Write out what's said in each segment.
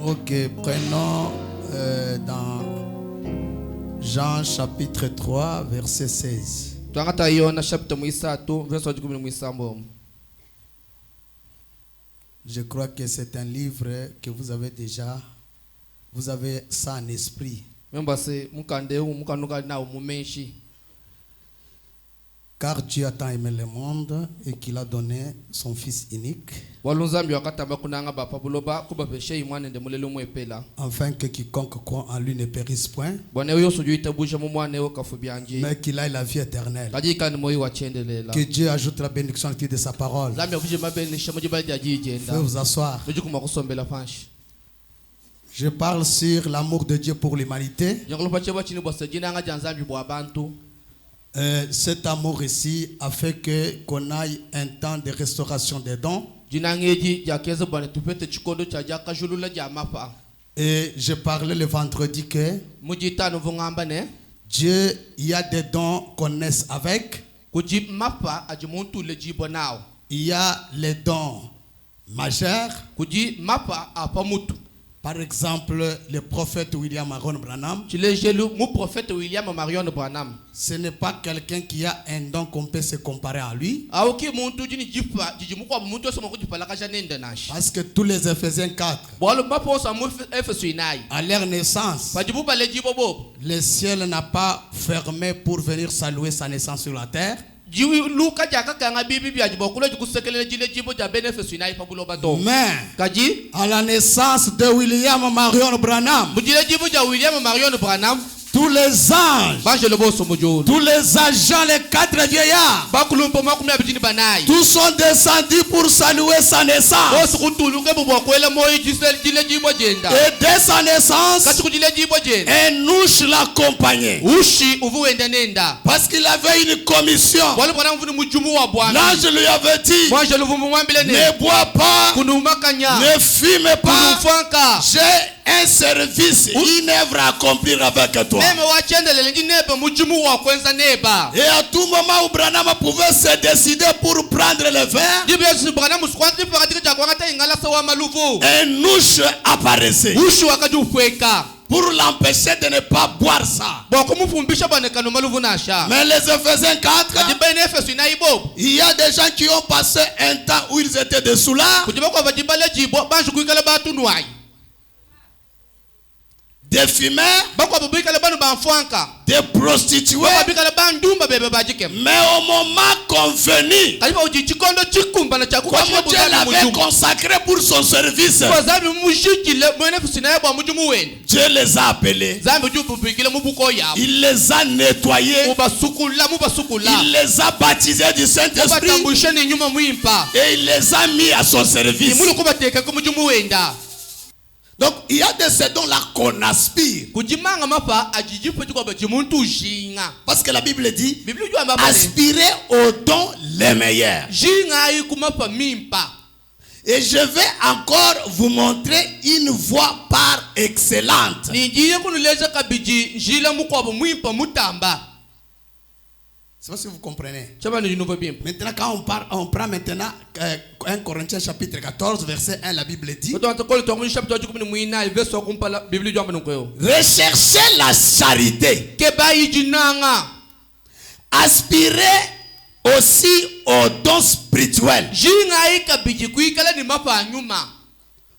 Ok, prenons dans Jean chapitre 3, verset 16. Je crois que c'est un livre que vous avez déjà, vous avez ça en esprit. Car Dieu a tant aimé le monde et qu'il a donné son Fils unique, afin que quiconque croit en lui ne périsse point, mais qu'il ait la vie éternelle. Que Dieu ajoute la bénédiction de sa parole. Veuillez vous asseoir. Je parle sur l'amour de Dieu pour l'humanité. Cet amour ici a fait qu'on aille un temps de restauration des dons. Et je parlais le vendredi que Dieu, il y a des dons qu'on naît avec. Il y a les dons majeurs. Par exemple, le prophète William Marion Branham. Ce n'est pas quelqu'un qui a un don qu'on peut se comparer à lui. Parce que tous les Éphésiens 4, à leur naissance, le ciel n'a pas fermé pour venir saluer sa naissance sur la terre. Mais à la naissance de William Marion Branham, tous les anges, tous les agents, les 4 vieillards, tous sont descendus pour saluer sa naissance. Et dès sa naissance, un ouche l'accompagnait. Parce qu'il avait une commission. L'ange lui avait dit: ne bois pas, ne fume pas. J'ai un service, une œuvre à accomplir avec toi. Et à tout moment où Branham pouvait se décider pour prendre le verre, un ouche apparaissait pour l'empêcher de ne pas boire ça. Mais les Éphésiens 4, il y a des gens qui ont passé un temps où ils étaient des soulards, des fumeurs, des prostituées. Mais au moment convenu, comme Dieu l'avait consacré pour son service, Dieu les a appelés. Il les a nettoyés. Il les a baptisés du Saint-Esprit. Et il les a mis à son service. Donc il y a de ces dons-là qu'on aspire. Parce que la Bible dit: aspirez aux dons les meilleurs. Et je vais encore vous montrer une voie par excellente. Je ne sais pas si vous comprenez. Maintenant, quand on prend maintenant 1 Corinthiens chapitre 14, verset 1, la Bible dit: recherchez la charité. Aspirez aussi aux dons spirituels.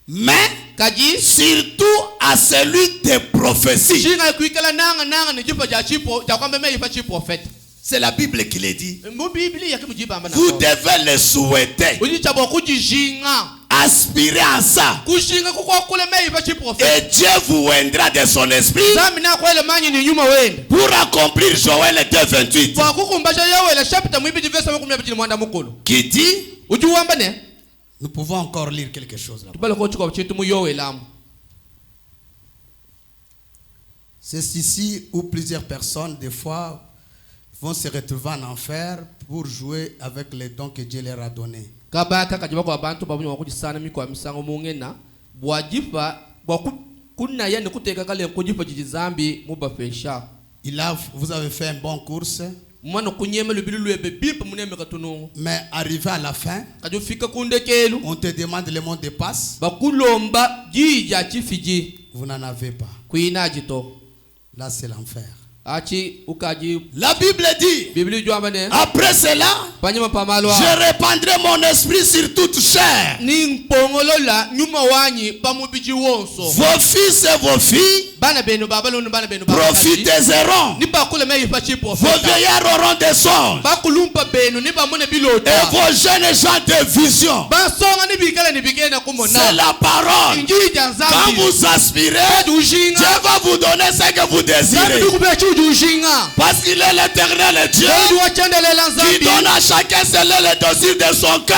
Mais surtout à celui des prophéties. C'est la Bible qui le dit. Vous devez le souhaiter. Aspirez à ça. Et Dieu vous aidera de son esprit pour accomplir Joël 2:28. Qui dit, nous pouvons encore lire quelque chose là. C'est ici où plusieurs personnes, des fois, vont se retrouver en enfer pour jouer avec les dons que Dieu leur a donnés. Vous avez fait une bonne course. Mais arrivé à la fin, on te demande le mot de passe. Vous n'en avez pas. Là, c'est l'enfer. La Bible dit, après cela, je répandrai mon esprit sur toute chair. Vos fils et vos filles prophétiseront. Vos vieillards auront des songes. Et vos jeunes gens des visions. C'est la parole. Quand vous aspirez, Dieu va vous donner ce que vous désirez. Parce qu'il est l'Éternel Dieu qui donne à chacun selon le désir de son cœur.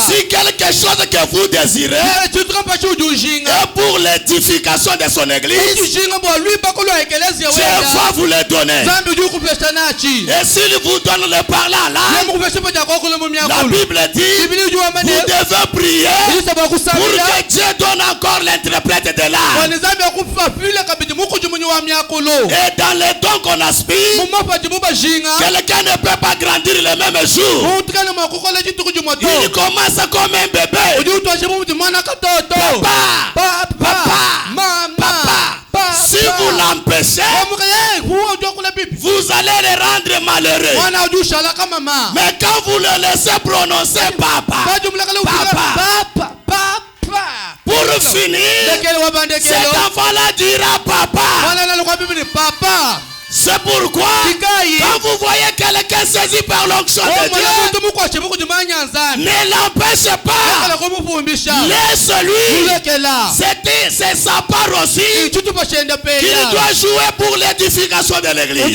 Si quelque chose que vous désirez est pour l'édification de son église, Dieu va vous le donner. Et s'il vous donne le parlant là, la Bible dit, vous devez prier pour que Dieu donne encore l'interprète de l'âme. Et dans les dons qu'on aspire, quelqu'un ne peut pas grandir le même jour. Il commence comme un bébé. Papa, si vous l'empêchez, vous allez le rendre malheureux. Mais quand vous le laissez prononcer papa, pour finir, cet enfant-là dira papa. C'est pourquoi, quand vous voyez quelqu'un saisi par l'onction de Dieu, ne l'empêchez pas. Laisse-lui. C'est sa part aussi qu'il doit jouer pour l'édification de l'église.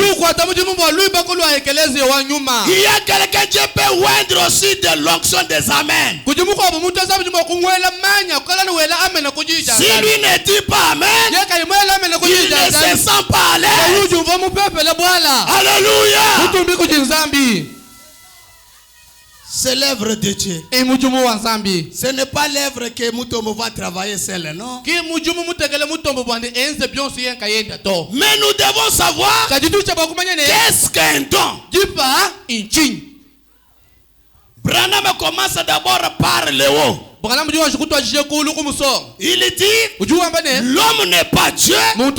Il y a quelqu'un qui peut oindre aussi de l'onction des amens. Si lui ne dit pas amen, il ne se sent pas à l'aise. Alléluia. C'est l'œuvre de Dieu. Ce n'est pas l'œuvre que Mutombo va travailler seul, non? Mais nous devons savoir qu'est-ce qu'un don. Branham commence d'abord par le haut. Il dit, l'homme n'est pas Dieu, mais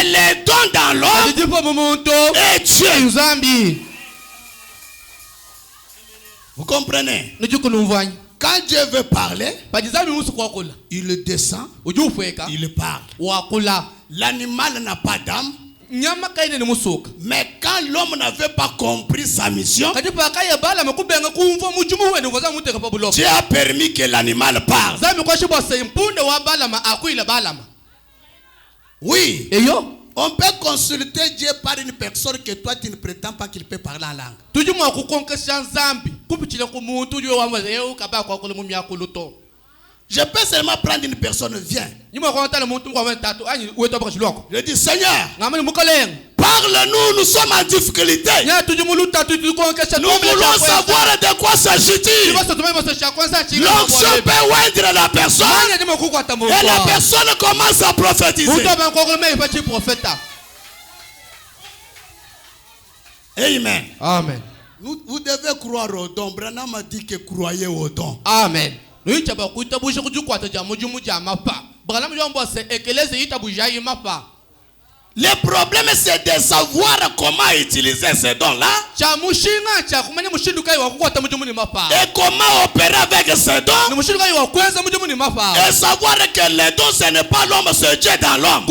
les dons dans l'homme est Dieu. Vous comprenez? Quand Dieu veut parler, il descend, il parle. L'animal n'a pas d'âme. Mais quand l'homme n'avait pas compris sa mission, Dieu a permis que l'animal parle. Oui. On peut consulter Dieu par une personne que toi tu ne prétends pas qu'il peut parler en langue. Je peux seulement prendre une personne, viens. Je dis, Seigneur, parle-nous, nous sommes en difficulté. Nous voulons savoir de quoi s'agit-il. L'onction peut oindre la personne et la personne commence à prophétiser. Amen. Amen. Vous devez croire au don. Branham a dit que croyez au don. Amen. Le problème c'est de savoir comment utiliser ces dons-là et comment opérer avec ces dons et savoir que les dons ce n'est pas l'homme, c'est Dieu dans l'homme.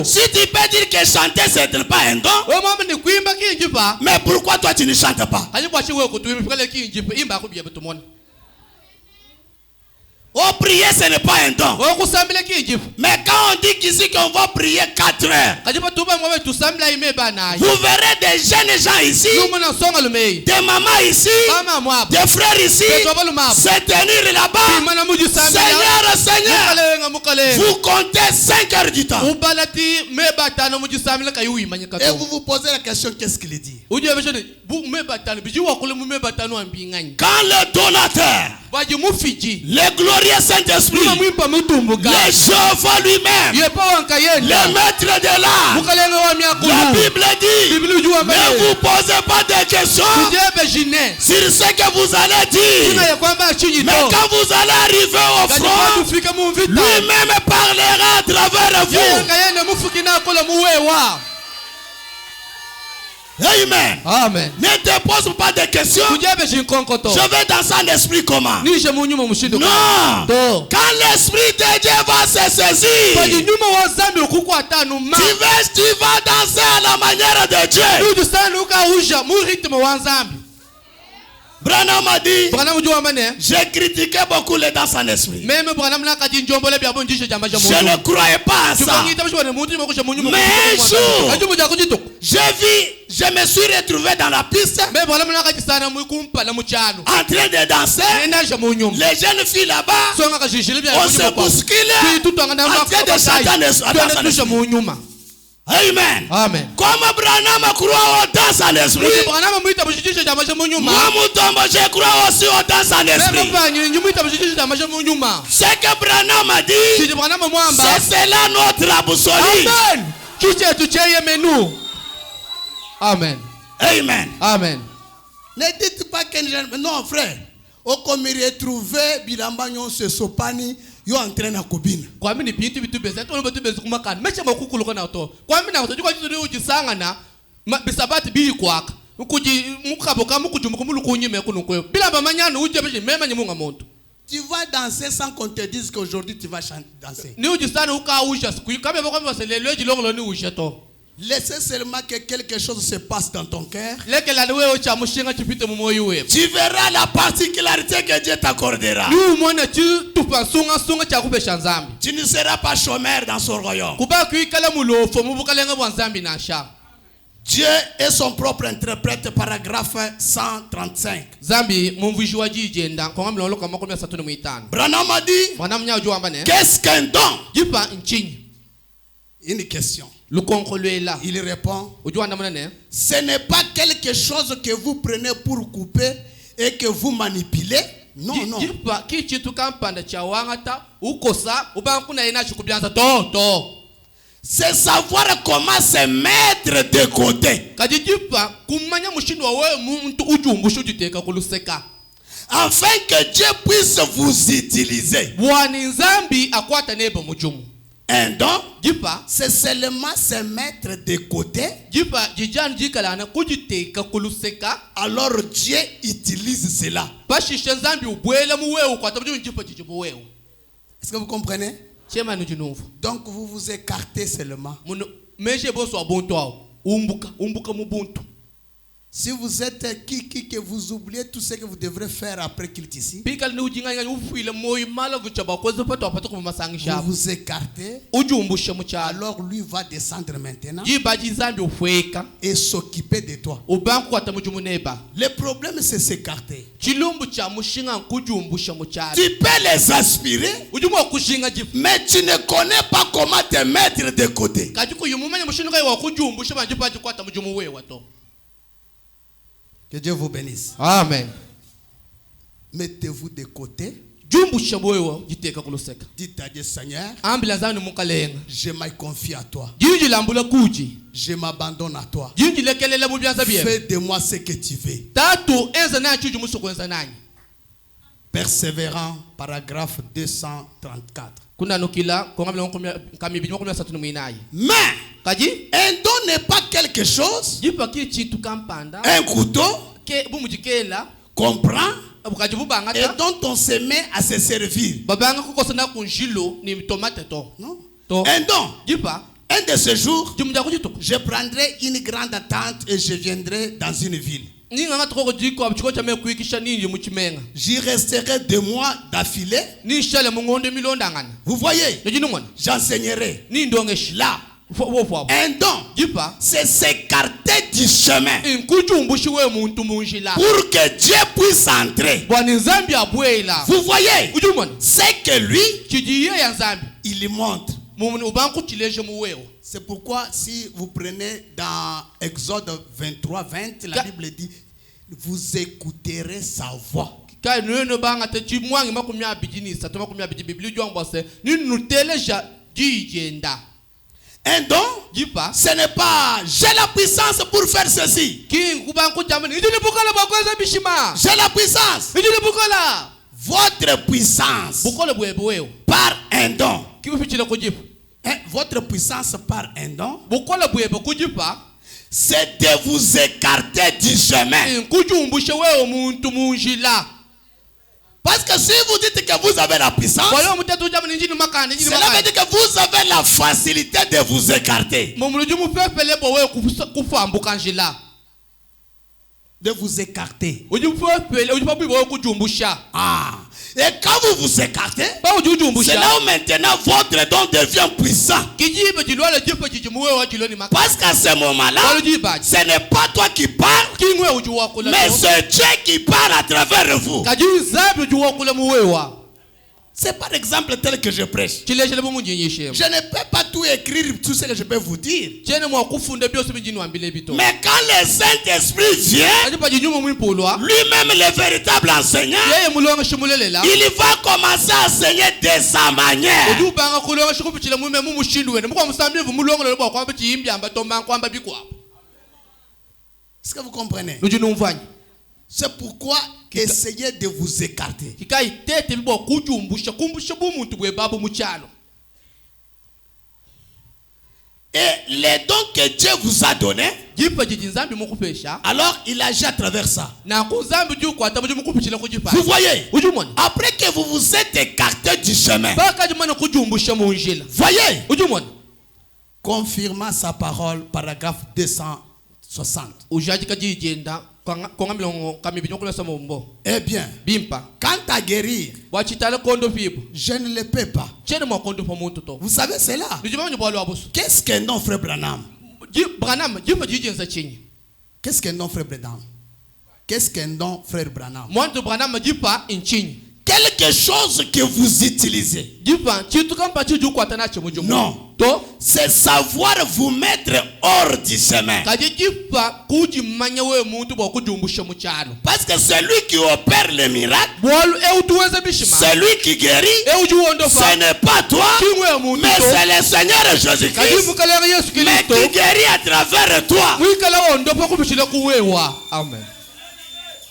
Si tu peux dire que chanter ce n'est pas un don, mais pourquoi toi tu ne chantes pas? Oh, prier ce n'est pas un don. Mais quand on dit qu'ici qu'on va prier 4 heures, vous verrez des jeunes gens ici, des mamans ici, des frères ici, se tenir là-bas. Seigneur, vous comptez 5 heures du temps. Et vous vous posez la question, qu'est-ce qu'il dit? Quand le donateur Le glorieux Saint-Esprit, le Jéhovah lui-même, le maître de l'art. La Bible dit, ne vous posez pas de questions sur ce que vous allez dire. Mais quand vous allez arriver au front, lui-même parlera à travers vous. Amen. Amen. Ne te pose pas de questions. Je vais dans un esprit comment? Non. Quand l'esprit de Dieu va se saisir, tu vas danser à la manière de Dieu. Branham a dit, j'ai critiqué beaucoup les danses en esprit. Je ne croyais pas à ça. Mais un jour, je me suis retrouvé dans la piste en train de danser. Les jeunes filles là-bas, on se bouscule en train de chanter. Amen. Amen. Comme Branham croit au danse en esprit, moi Mutombo je crois aussi au danse en esprit. Ce que Branham a dit, c'est cela notre absolu. Amen. Amen. Amen. Ne dites pas que non frère. Au comme retrouver bilamba nyon se sopani yo entraîne à cobine. Kwa mimi bintu bitu beza to bitu beza kumakana mecha makukuluka na to. Kwa mimi na to kwa kitu ukisangana bisabati bi kwaka. Ukuji mukaboka mukujumuka mulukunyime kunukwe. Bilamba manyana uje beje mema nyimunga muntu. Tu vas danser sans qu'on te dise qu'aujourd'hui tu vas danser. Ni ujisana ukausha siku kama bako baselelwe jilongolo ni usha to. Laissez seulement que quelque chose se passe dans ton cœur. Tu verras la particularité que Dieu t'accordera. Tu ne seras pas chômeur dans son royaume. Dieu est son propre interprète, paragraphe 135. Branham a dit, qu'est-ce qu'un don? Une question. Il répond, ce n'est pas quelque chose que vous prenez pour couper et que vous manipulez. Non, non. C'est savoir comment se mettre de côté, afin que Dieu puisse vous utiliser. Un don, c'est seulement se mettre de côté. Alors Dieu utilise cela. Est-ce que vous comprenez? Donc vous vous écartez seulement. Si vous êtes qui que vous oubliez tout ce que vous devrez faire après qu'il est ici, vous vous écartez, alors lui va descendre maintenant et s'occuper de toi. Le problème c'est s'écarter. Tu peux les aspirer, mais tu ne connais pas comment te mettre de côté. Que Dieu vous bénisse. Amen. Mettez-vous de côté. Dites à Dieu, Seigneur, je me confie à toi. Je m'abandonne à toi. Fais de moi ce que tu veux. Persévérant, paragraphe 234. Mais un don n'est pas quelque chose. Un couteau qu'on prend et dont on se met à se servir. Non. Un don. Un de ces jours, je prendrai une grande tente et je viendrai dans une ville. J'y resterai 2 mois d'affilée. Vous voyez, j'enseignerai. Là, un don, c'est s'écarter du chemin pour que Dieu puisse entrer. Vous voyez, c'est que lui, il montre. C'est pourquoi si vous prenez dans Exode 23, 20, la Bible dit, vous écouterez sa voix. Ka no banga te chimwangi makumya bijinisa to makumya Bible jo ngwase ni nuteleja jijenda. Un don, ce n'est pas j'ai la puissance pour faire ceci. J'ai la puissance. Votre puissance par un don. Votre puissance par un don, c'est de vous écarter du chemin. Parce que si vous dites que vous avez la puissance, cela veut dire que vous avez la facilité de vous écarter. De vous écarter. Ah. Et quand vous vous écartez, c'est là où maintenant votre don devient puissant. Parce qu'à ce moment-là, ce n'est pas toi qui parles, mais c'est Dieu qui parle à travers vous. C'est par exemple tel que je prêche. Je ne peux pas tout écrire, tout ce que je peux vous dire. Mais quand le Saint-Esprit vient, lui-même le véritable enseignant, il va commencer à enseigner de sa manière. Est-ce que vous comprenez? C'est pourquoi essayez de vous écarter. Et les dons que Dieu vous a donnés, alors il agit à travers ça. Vous voyez, après que vous vous êtes écarté du chemin, voyez, confirmant sa parole, paragraphe 260. Eh bien, quant à guérir, je ne le peux pas. Vous savez cela? Qu'est-ce qu'un nom, frère Branham? Qu'est-ce qu'un nom, frère Branham? Qu'est-ce qu'un nom, frère Branham? Quelque chose que vous utilisez. Non. C'est savoir vous mettre hors du chemin. Parce que celui qui opère les miracles, celui qui guérit, ce n'est pas toi, mais c'est le Seigneur Jésus-Christ, mais qui guérit à travers toi. Amen.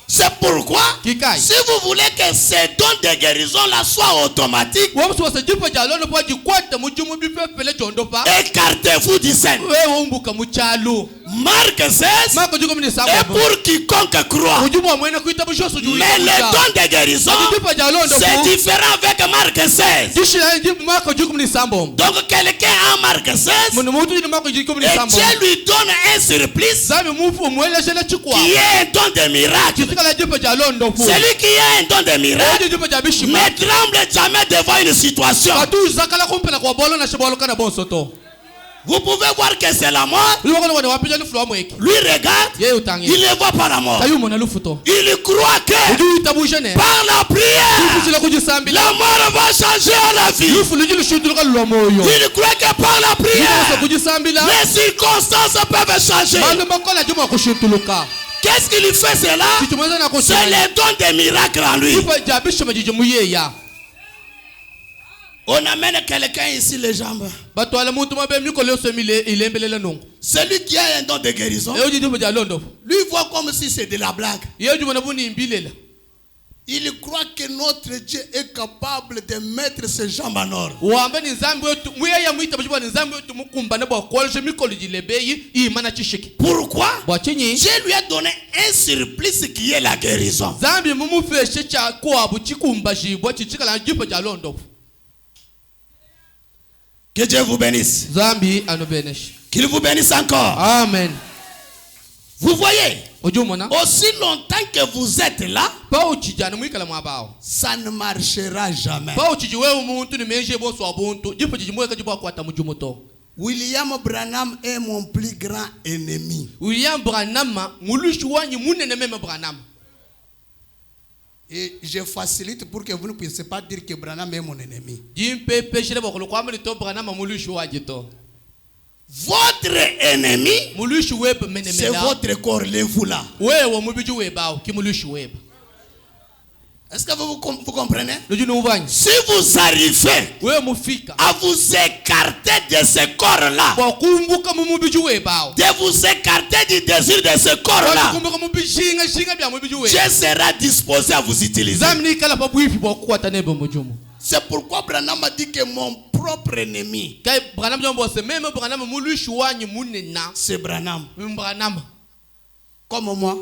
C'est pourquoi, si vous voulez que ces dons de guérison-là soient automatiques, écartez-vous du sein. Marc 16, et pour quiconque croit. Mais les dons de guérison, c'est différent avec Marc 16. Donc quelqu'un a Marc 16, et Dieu lui donne un surplus qui est un don de miracle. Celui qui a un don de miracle ne tremble jamais devant une situation. Vous pouvez voir que c'est la mort. Lui regarde, il ne voit pas la mort. Il croit que par la prière, la mort va changer à la vie. Il croit que par la prière, les circonstances peuvent changer. Qu'est-ce qui lui fait cela? C'est le don des miracles en lui. On amène quelqu'un ici les jambes. Celui qui a un don de guérison, lui voit comme si c'est de la blague. Il croit que notre Dieu est capable de mettre ses jambes en ordre. Pourquoi? Dieu lui a donné un surplus qui est la guérison. Que Dieu vous bénisse. Qu'il vous bénisse encore. Amen. Vous voyez, aussi longtemps que vous êtes là, ça ne marchera jamais. William Branham est mon plus grand ennemi. Et je facilite pour que vous ne puissiez pas dire que Branham est mon ennemi. Votre ennemi, c'est votre corps, vous là. Est-ce que vous comprenez? Si vous arrivez à vous écarter de ce corps-là, de vous écarter du désir de ce corps-là, Dieu sera disposé à vous utiliser. C'est pourquoi Branham a dit que mon propre ennemi, c'est Branham. Comme moi,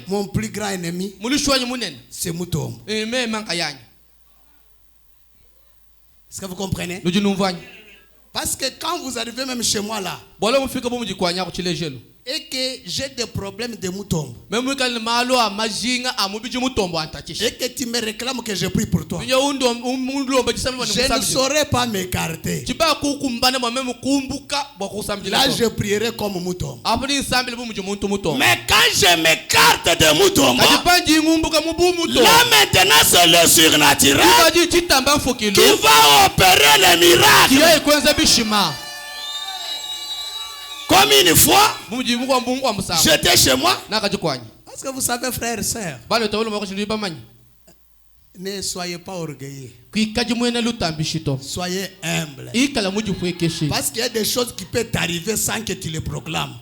mon plus grand ennemi, c'est Mutombo. Est-ce que vous comprenez? Parce que quand vous arrivez même chez moi là, et que j'ai des problèmes de Mutombo, et que tu me réclames que je prie pour toi, je ne saurais pas m'écarter. Là je prierai comme Mutombo. Mais quand je m'écarte de Mutombo, là maintenant c'est le surnaturel qui va opérer les miracles. Comme une fois, j'étais chez moi. Parce que vous savez, frères et sœurs, ne soyez pas orgueilleux. Soyez humbles. Parce qu'il y a des choses qui peuvent t'arriver sans que tu les proclames.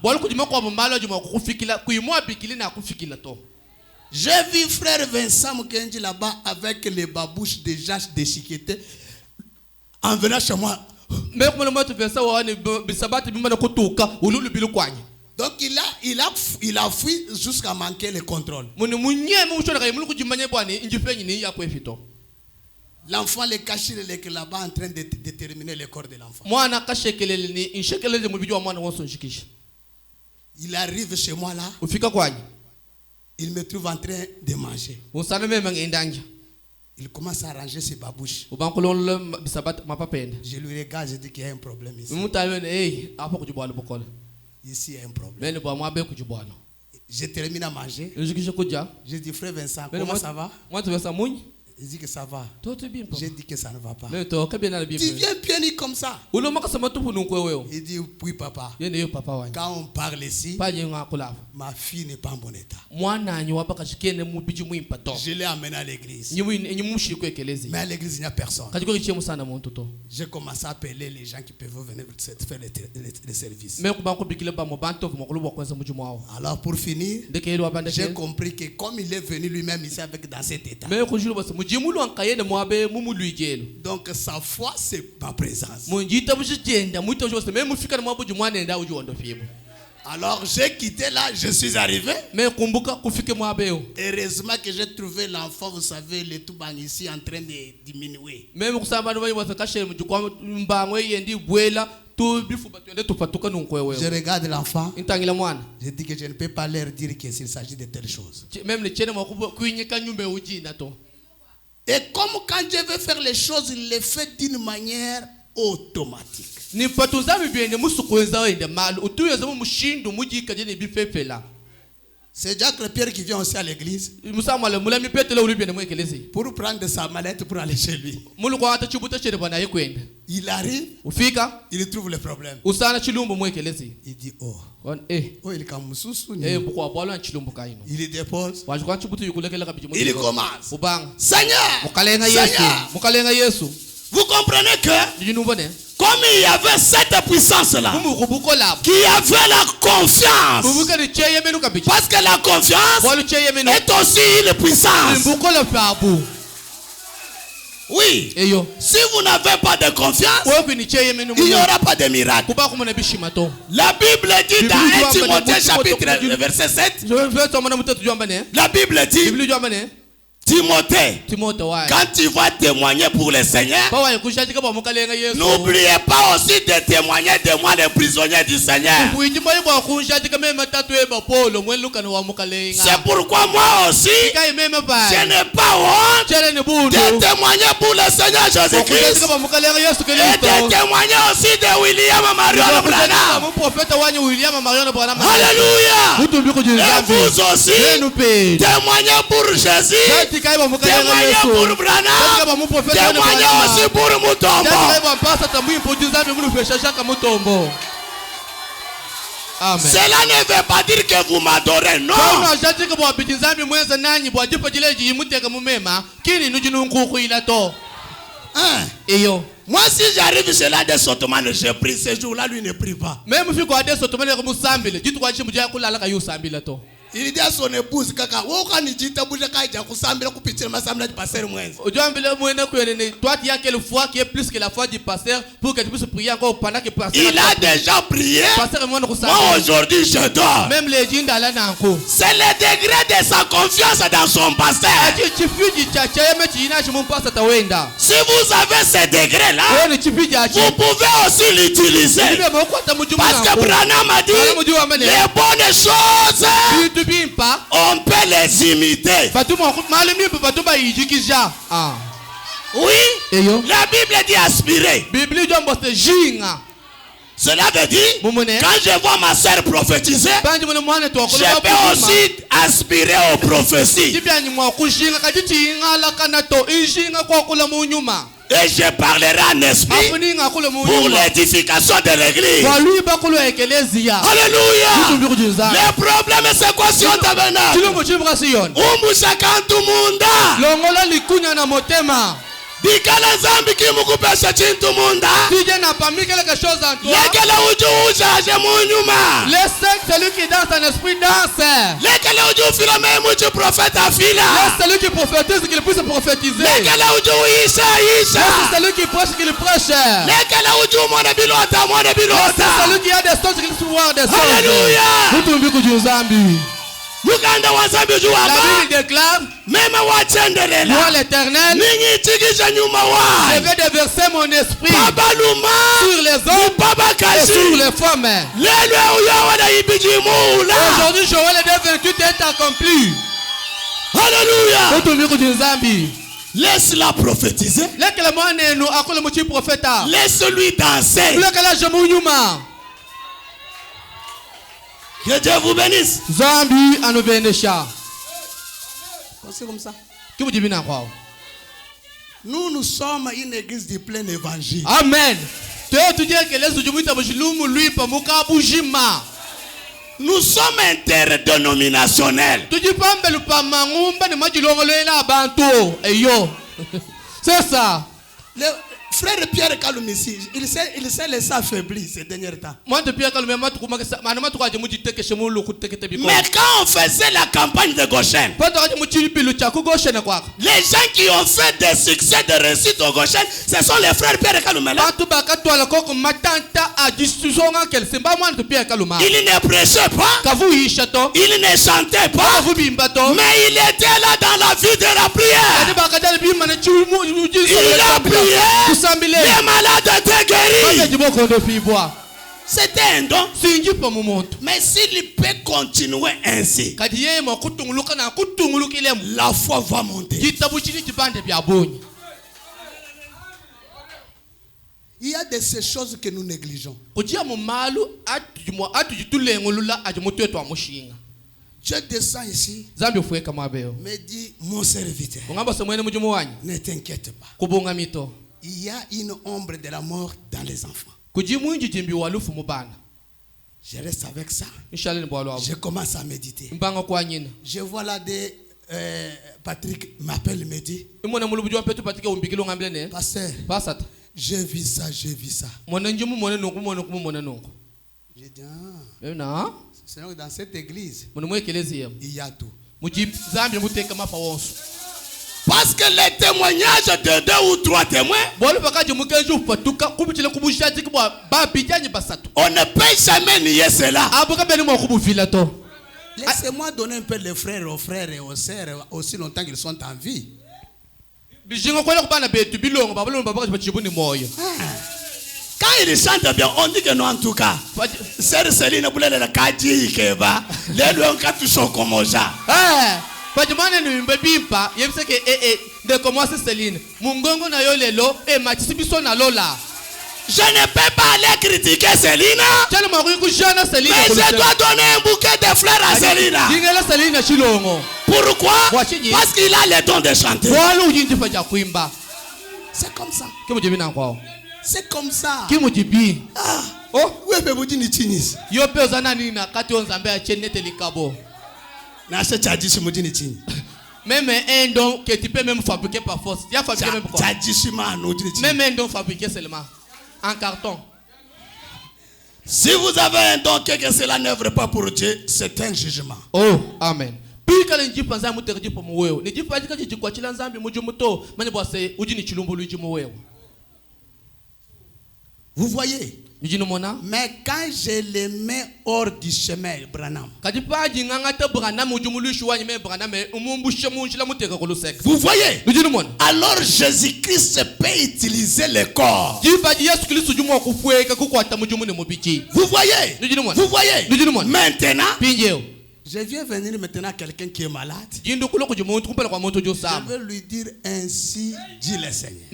J'ai vu frère Vincent Mukenji là-bas avec les babouches de Jacques déchiquetées en venant chez moi. Donc il a fui jusqu'à manquer le contrôle. L'enfant le cache là-bas en train de déterminer le corps de l'enfant. Il arrive chez moi là. Il me trouve en train de manger. Il commence à arranger ses babouches. Je lui regarde, je dis qu'il y a un problème ici. Ici, il y a un problème. Je termine à manger. Je dis, frère Vincent, comment ça va? Il dit que ça va. J'ai dit que ça ne va pas. Tu viens pionner comme ça. Il dit, oui papa. Quand on parle ici, ma fille n'est pas en bon état. Je l'ai amenée à l'église. Mais à l'église, il n'y a personne. J'ai commencé à appeler les gens qui peuvent venir faire les services. Alors pour finir, j'ai compris que comme il est venu lui-même ici dans cet état, donc sa foi c'est ma présence. Alors j'ai quitté là, je suis arrivé. Heureusement que j'ai trouvé l'enfant, vous savez, le tout bang ici en train de diminuer. Je regarde l'enfant. Je dis que je ne peux pas leur dire qu'il s'agit de telle chose. Et comme quand je veux faire les choses, il les fait d'une manière automatique. C'est Jacques Pierre qui vient aussi à l'église pour prendre sa mallette pour aller chez lui. Il arrive, il trouve le problème. Il dit oh, il dépose. Il commence. Seigneur, vous comprenez que comme il y avait cette puissance-là, qui avait la confiance, parce que la confiance est aussi une puissance. Oui. Si vous n'avez pas de confiance, il n'y aura pas de miracle. La Bible dit dans 1 Timothée chapitre verset 7, la Bible dit, Timothée, quand tu vas témoigner pour le Seigneur, n'oubliez pas aussi de témoigner de moi, les prisonniers du Seigneur. C'est pourquoi moi aussi, je n'ai pas honte de témoigner pour le Seigneur Jésus-Christ et de témoigner aussi de William Marion Branham. Alléluia. Et vous aussi, témoignez pour Jésus. Témoignez pour Branham, témoignez aussi pour Mutombo. Amen. Cela ne veut pas dire que vous m'adorez, non. Hein? Moi, si j'arrive chez là des Ottomans, je prie ce jour-là, lui ne prie pas. Il dit à son épouse, Kaka, toi, tu as quelle foi qui est plus que la foi du pasteur pour que tu puisses prier encore pendant que pasteur. Il a déjà prié. Moi, aujourd'hui, je dors. Même les djinns d'Allah. C'est le degré de sa confiance dans son pasteur. Si vous avez ce degré-là, vous pouvez aussi l'utiliser. Parce que Branham a dit, les bonnes choses, on peut les imiter. Oui, la Bible dit aspirer. Cela veut dire, quand je vois ma soeur prophétiser, je peux aussi aspirer aux prophéties. Et je parlerai en esprit pour l'édification de l'église. Alléluia. Le problème c'est quoi si on tabernacle? Dikala zambi kimukupesha chintu munda. Lekele uju ujaje munyuma. Laisse celui qui danse en esprit danse. Lekele uju fila me muju prophète afila. Laisse celui qui prophétise qu'il puisse prophétiser. Lekele uju isha. Laisse celui qui prêche qu'il prêche. Lekele uju mwana bilota. Laisse celui qui a des sons qu'il puisse voir des sons. Alléluia. La Bible déclare, même moi l'Éternel, je vais déverser mon esprit sur les hommes et sur les femmes. Aujourd'hui, Joël 2:28 est accompli. Alléluia. Laisse-la prophétiser. Laisse-lui danser. Que Dieu vous bénisse. Zambi anobenesha. C'est comme ça. Nous sommes une église de plein évangile. Amen. Nous sommes interdénominationnels. C'est ça. Frère Pierre Kaloumisi, il s'est laissé affaiblir ces derniers temps. Mais quand on faisait la campagne de Goshen, les gens qui ont fait des succès de réussite au Goshen, ce sont les frères Pierre Kaloumela. Il ne prêchait pas, il ne chantait pas, mais il était là dans la vie de la prière. Il a prié. Les malades étaient guéris. C'était un don. Mais s'il peut continuer ainsi, la foi va monter. Il y a de ces choses que nous négligeons. Je descends ici. Me dit, mon serviteur, ne t'inquiète pas. Il y a une ombre de la mort dans les enfants. Je reste avec ça. Je commence à méditer. Je vois là des Patrick m'appelle, me dit, Pasteur, j'ai vu ça. Je dis, c'est dans cette église, il y a tout. Parce que les témoignages de 2 ou 3 témoins, on ne peut jamais nier cela. Laissez-moi donner un peu les frères aux frères et aux sœurs aussi longtemps qu'ils sont en vie. Quand ils chantent bien, on dit que non en tout cas. Sœur Céline, vous l'avez la kaji ikeba, les lions quand ils sont comme ça. Je ne peux pas aller critiquer Céline, mais je dois donner un bouquet de fleurs à Céline. Pourquoi? Parce qu'il a le don de chanter. C'est comme ça. C'est comme ça. Oh, ouais, mais vous dites Nitinis. Yo pezana nina kati onzambe a chenete likabo. Na se tchadis mudi Nitini. Même un don que tu peux même fabriquer par force. Tu as fabriqué même quoi? Tchadis man ou Nitini. Même un don fabriqué seulement en carton. Si vous avez un don que cela n'œuvre pas pour Dieu, c'est un jugement. Oh, amen. Puis quand on dit penser mu terdi pour moué, ne dit pas que tu quoi chila nzambi mu jumuto, mani bosse uji ni chilumbu lu jumué. Vous voyez? Mais quand je les mets hors du chemin, Branham. Vous voyez? Alors Jésus-Christ peut utiliser le corps. Vous voyez? Vous voyez? Maintenant, je viens venir maintenant à quelqu'un qui est malade. Je vais lui dire ainsi, dit le Seigneur.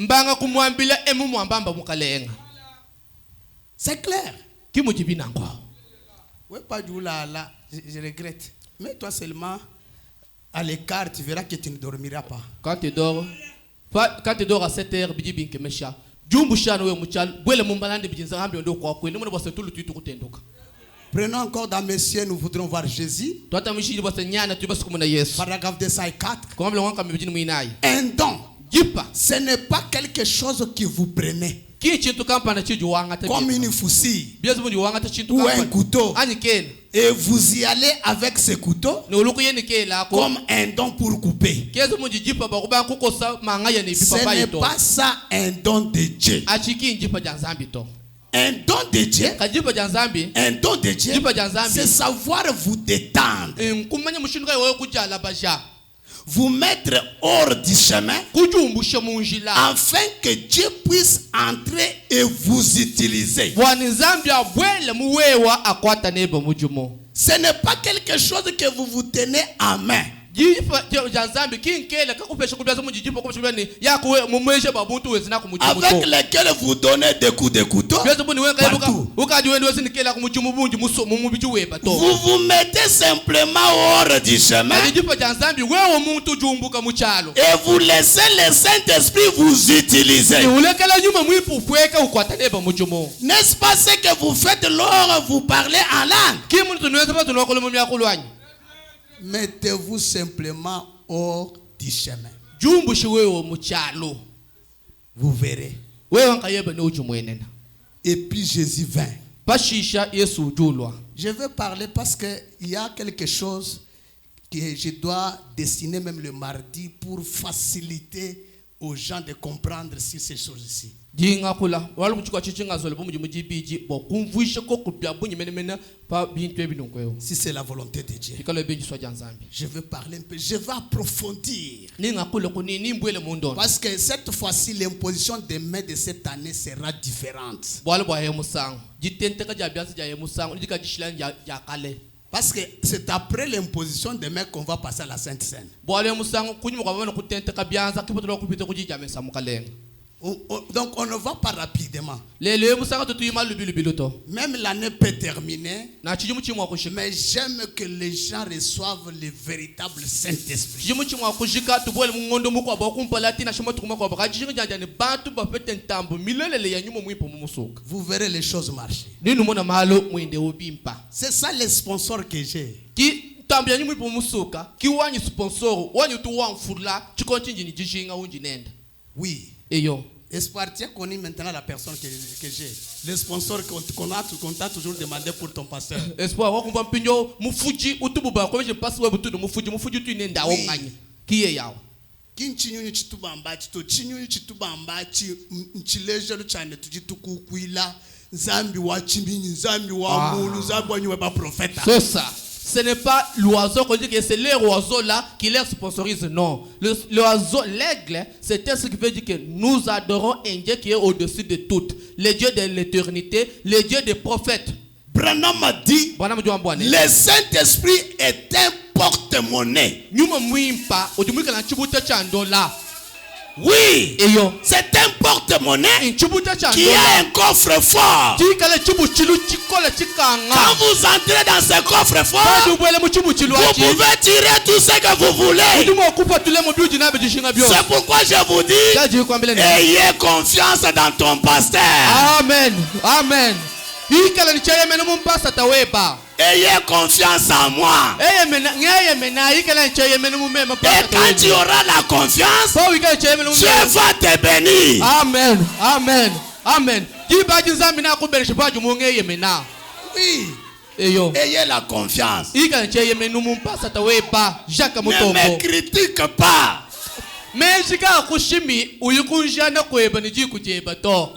C'est clair. Oui, pas du là, je regrette. Mais toi seulement, à l'écart, tu verras que tu ne dormiras pas. Quand tu dors à 7 heures, prenons encore dans Messieurs, nous voudrons voir Jésus. Paragraphe 204. Un don, ce n'est pas quelque chose que vous prenez comme une faucille ou un couteau et vous y allez avec ce couteau comme un don pour couper. Ce n'est pas ça un don de Dieu. Un don de Dieu, c'est savoir vous détendre, vous mettre hors du chemin afin que Dieu puisse entrer et vous utiliser. Ce n'est pas quelque chose que vous vous tenez en main. Avec lesquels vous donnez des coups de couteau partout. Vous vous mettez simplement hors du chemin et vous laissez le Saint-Esprit vous utiliser. N'est-ce pas ce que vous faites lorsque vous parlez en langue? Mettez-vous simplement hors du chemin. Vous verrez. Et puis Jésus vint. Je veux parler parce qu'il y a quelque chose que je dois dessiner même le mardi pour faciliter aux gens de comprendre sur ces choses ici. Si c'est la volonté de Dieu, je veux parler un peu, je veux approfondir. Parce que cette fois-ci, l'imposition des mains de cette année sera différente. Parce que c'est après l'imposition des mains qu'on va passer à la Sainte Seine. Donc on ne va pas rapidement. Même l'année peut terminer. Mais j'aime que les gens reçoivent le véritable Saint-Esprit. Vous verrez les choses marcher. C'est ça les sponsors que j'ai. Oui. Espoir, tu connais maintenant la personne que j'ai. Le sponsor qu'on t'a toujours demandé pour ton pasteur. Espoir, oui. C'est ça. Ce n'est pas l'oiseau qu'on dit que c'est les oiseaux là qui les sponsorisent. Non. L'oiseau, l'aigle, c'est ce qui veut dire que nous adorons un Dieu qui est au-dessus de tout. Le Dieu de l'éternité, le Dieu des prophètes. Branham a dit, le Saint-Esprit est un porte-monnaie. Oui, c'est un porte-monnaie qui a un coffre fort. Quand vous entrez dans ce coffre fort, vous pouvez tirer tout ce que vous voulez. C'est pourquoi je vous dis, ayez confiance dans ton pasteur. Amen. Amen. Ayez confiance en moi. Et quand tu auras la confiance, Dieu va te bénir. Amen. Amen. Amen. Oui. Ayez la confiance. Ne me critique pas.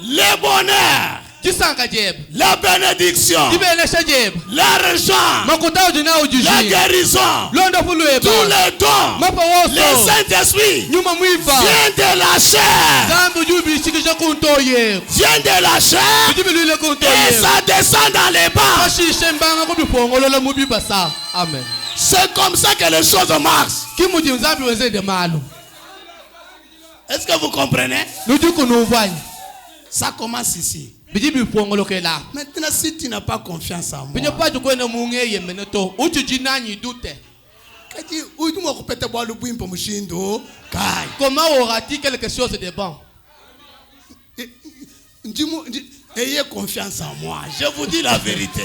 Le bonheur, la bénédiction, l'argent, la guérison, tous les dons, le Saint-Esprit vient de la chair. Vient de la chair et ça descend dans les bas. Amen. C'est comme ça que les choses marchent. Est-ce que vous comprenez? Ça commence ici. Maintenant, si tu n'as pas confiance en moi, comment aura-t-il quelque chose de bon? Ayez confiance en moi. Je vous dis la vérité.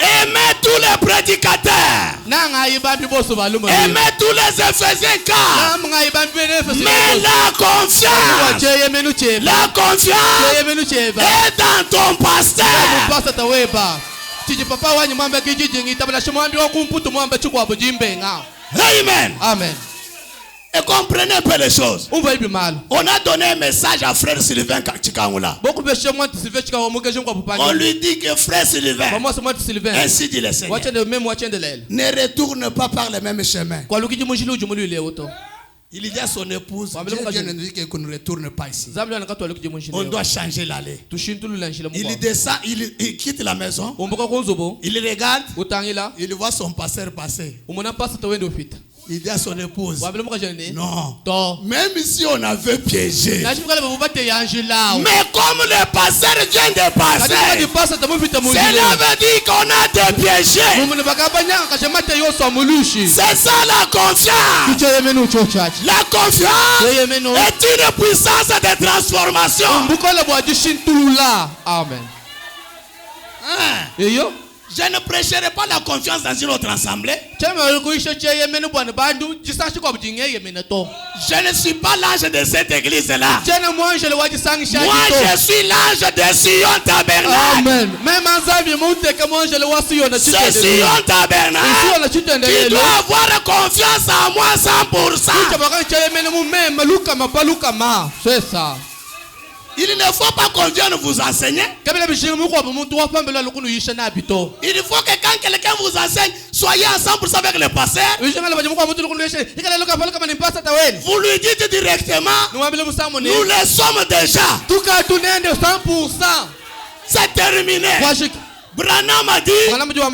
Aimez tous les prédicateurs. Aimez tous les Éphésiens 4. Mais la confiance est dans ton pasteur. Amen. Amen. Et comprenez un peu les choses. On a donné un message à frère Sylvain Chikangula. On lui dit que frère Sylvain, ainsi dit le Seigneur, ne retourne pas par le même chemin. Il dit à son épouse, Dieu ne nous dit qu'on ne retourne pas ici. On doit changer l'allée. Il descend, il quitte la maison. Il regarde, il voit son pasteur passer. Il dit à son épouse, non, même si on avait piégé, mais comme le pasteur vient de passer, cela veut dire qu'on a dépiégé. C'est ça la confiance. La confiance est une puissance de transformation. Amen. Je ne prêcherai pas la confiance dans une autre assemblée. Je ne suis pas l'ange de cette église-là. Moi, je suis l'ange de Sion Tabernacle. Amen. C'est Sion Tabernacle qui doit avoir confiance en moi 100%. C'est ça. Il ne faut pas qu'on vienne vous enseigner. Il faut que quand quelqu'un vous enseigne, soyez ensemble avec le pasteur. Vous lui dites directement, nous le sommes déjà. C'est terminé. Branham a dit,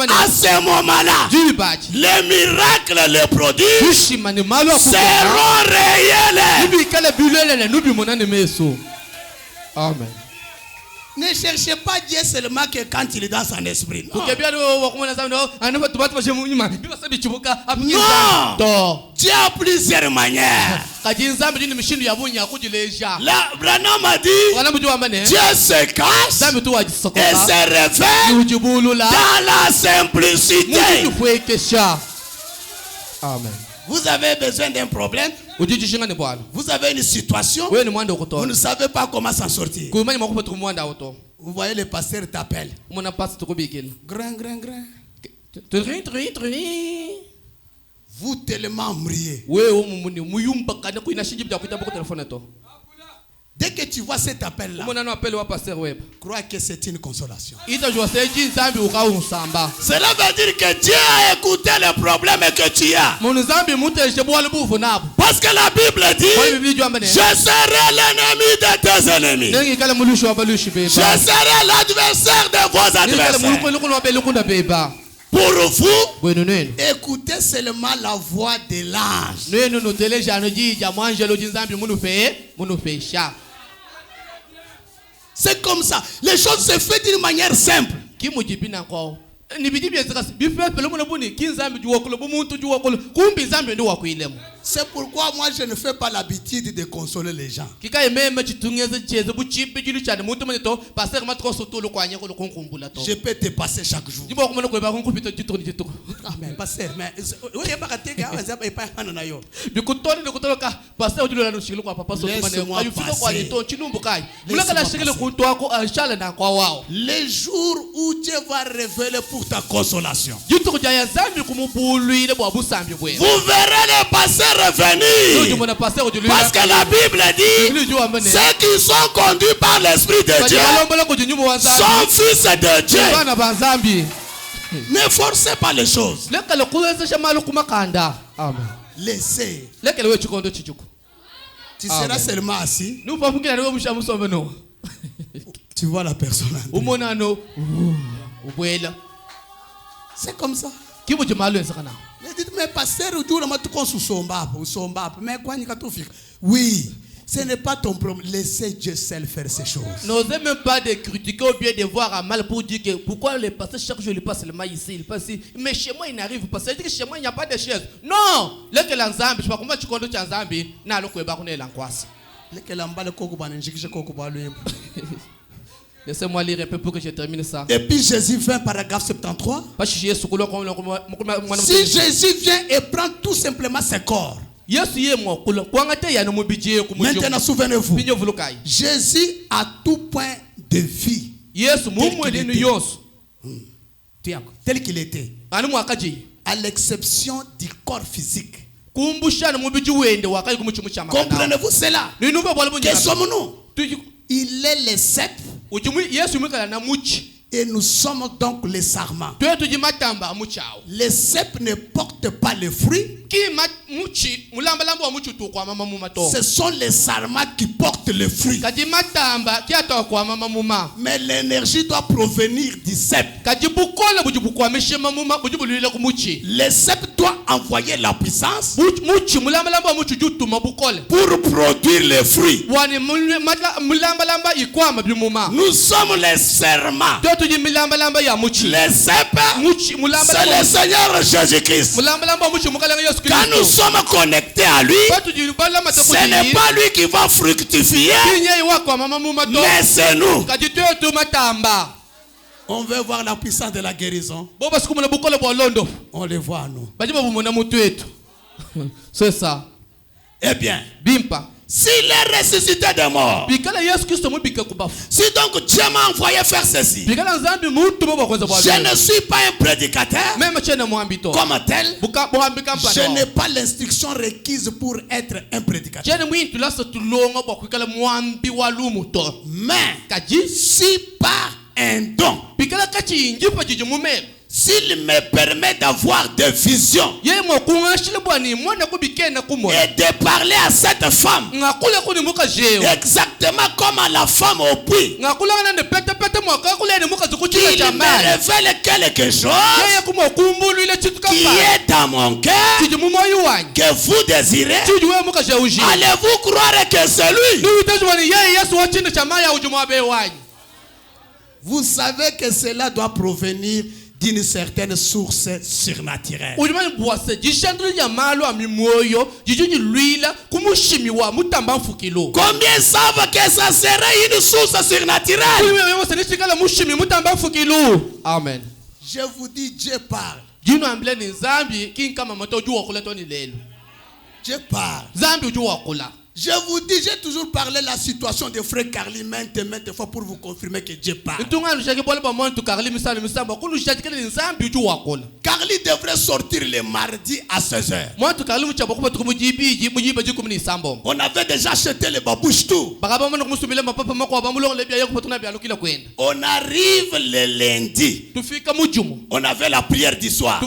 à ce moment-là, les miracles, les prodiges seront réels. Amen. Ne cherchez pas Dieu seulement que quand il est dans son esprit. Non. Non. Dieu a plusieurs manières. Là, Branham a dit, Dieu se cache et se révèle dans la simplicité. Amen. Vous avez besoin d'un problème. Vous avez une situation. Vous ne savez pas comment s'en sortir. Vous voyez le pasteur t'appelle. Grand. Vous tellement mriez. Dès que tu vois cet appel-là, crois que c'est une consolation. Cela veut dire que Dieu a écouté le problème que tu as. Parce que la Bible dit, je serai l'ennemi de tes ennemis. Je serai l'adversaire de vos adversaires. Pour vous, écoutez seulement la voix de l'ange. C'est comme ça. Les choses se font d'une manière simple. C'est pourquoi moi je ne fais pas l'habitude de consoler les gens. Je peux te passer chaque jour. Amen. Pasteur, mais les jours où Dieu va révéler pour ta consolation, vous verrez les pasteurs revenir. Parce que la Bible dit, ceux qui sont conduits par l'Esprit de Dieu sont fils de Dieu. Ne forcez pas les choses. Laissez. Tu seras seulement assis. Tu vois la personne. C'est comme ça. Mais pasteur, oui, ce n'est pas ton problème. Laissez Dieu seul faire ces choses. N'osez même pas de critiquer ou bien de voir à mal pour dire que pourquoi le pasteur chaque jour il passe seulement ici, il passe ici. Mais chez moi il n'arrive pas. Ça veut dire que chez moi il n'y a pas de chaise. Non! Là que l'ensemble, je sais pas comment tu conduis l'ensemble, n'a le quoi est l'angoisse. Laissez-moi lire un peu pour que je termine ça. Et puis Jésus vient, paragraphe 73. Si Jésus vient et prend tout simplement ses corps. Maintenant, souvenez-vous, Jésus a tout point de vie tel qu'il était, à l'exception du corps physique. Comprenez-vous cela? Que sommes-nous? Il est le sceptre et nous sommes donc les sarments. Les cèpes ne portent pas les fruits. Ce sont les sarments qui portent les fruits. Mais l'énergie doit provenir du cèpe. Le cèpe doit envoyer la puissance pour produire les fruits. Nous sommes les serments. Les cèpes, c'est le Seigneur Jésus-Christ. Quand nous sommes connectés à lui, ce n'est pas lui qui va fructifier, mais c'est nous. On veut voir la puissance de la guérison. On le voit, nous. C'est ça. Eh bien, s'il est ressuscité des morts, si donc Dieu m'a envoyé faire ceci, je ne suis pas un prédicateur comme tel. Je n'ai pas l'instruction requise pour être un prédicateur. Mais si par un don, s'il me permet d'avoir des visions et de parler à cette femme exactement comme à la femme au puits, qu'il me révèle quelque chose qui est dans mon cœur, que vous désirez, allez-vous croire que c'est lui? Vous savez que cela doit provenir d'une certaine source surnaturelle. Combien savent que ça serait une source surnaturelle? Amen. Je vous dis, Dieu parle. Dieu parle. Je vous dis, j'ai toujours parlé de la situation de frère Carly maintes fois pour vous confirmer que Dieu parle. Carly devrait sortir le mardi à 16h. On avait déjà acheté les babouches tout. On arrive le lundi. On avait la prière du soir. À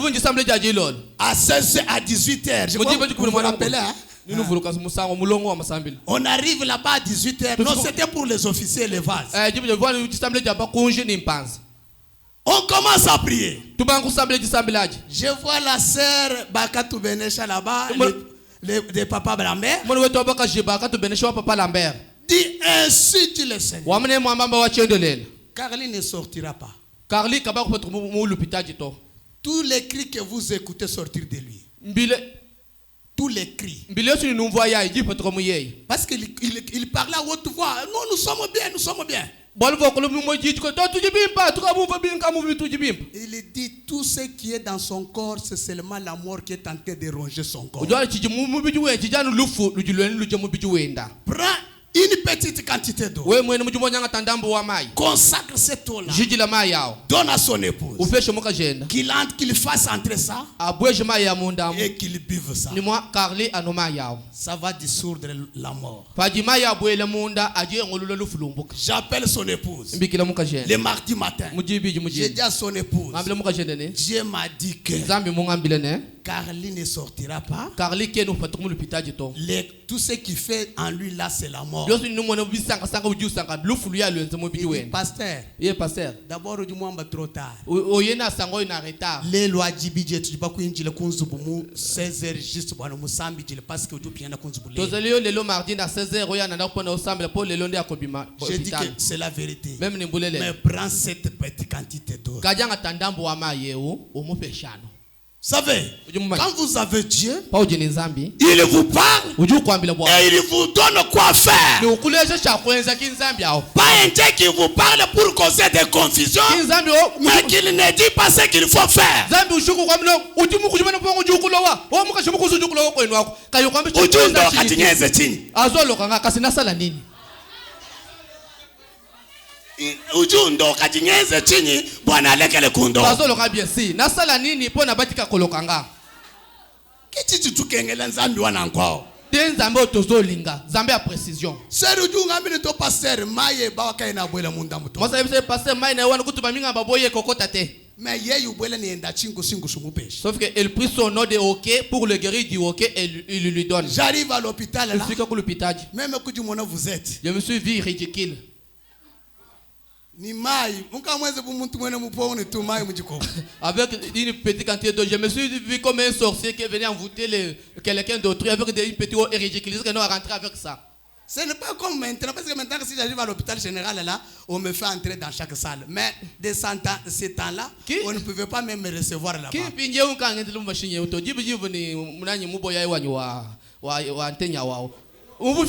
16h, à 18h. Je crois que vous vous rappelez, hein? On arrive là-bas à 18h. Non, c'était pour les officiers et les vases. On commence à prier. Je vois la sœur Bakatou Benesha là-bas, le papa Lambert. Dis ainsi dit le Seigneur. Carly ne sortira pas. Tous les cris que vous écoutez sortir de lui, tous les cris. Parce qu'il parlait à haute voix. Non, nous sommes bien, nous sommes bien. Il dit tout ce qui est dans son corps, c'est seulement la mort qui est en train de ronger son corps. Prends une petite quantité d'eau. Consacre cette eau-là. Donne à son épouse. Qu'il fasse entrer ça. Et qu'il buve ça. Ça va dissoudre la mort. J'appelle son épouse. Le mardi matin. J'ai dit à son épouse. Dieu m'a dit que Carly ne sortira pas. Tout ce qu'il fait en lui là, c'est la mort. Pasteur, d'abord du moins trop tard. Les lois d'Ibidje, tu vas kuinjile kunzubumu 16h juste pour nous musambi parce que tu piana kunzubule. Je dis que c'est la vérité. Mais prends cette petite quantité d'eau. Vous savez, quand vous avez Dieu, il vous parle et il vous donne quoi faire. Pas un Dieu qui vous parle pour causer des confusions, mais qu'il ne dit pas ce qu'il faut faire. Ujundo kajinyeze chini bwana lekele kundo. Kichi tukengela nzambi wana nkwao. Nzambe otozolinga, nzambe a précision. Seru junga mbili to pasteur maye bawa kaina bwela munda muto. Moi ça pasteur maye na wana kutuba minga baboye kokota te. Mais yeye ubwela ni enda chingu sumupeshi. Sauf que elle prit son nom de hockey pour le guérir du hockey et il lui donne. J'arrive à l'hôpital là. Même kujumona vous êtes. Je me suis vu ridicule. Avec une petite quantité d'eau, je me suis vu comme un sorcier qui venait envoûter quelqu'un d'autrui avec une petite eau et ridiculiser que nous rentrer avec ça. Ce n'est pas comme maintenant, parce que maintenant, si j'arrive à l'hôpital général, là, on me fait entrer dans chaque salle. Mais de ces temps-là, on ne pouvait pas même me recevoir là-bas. Vous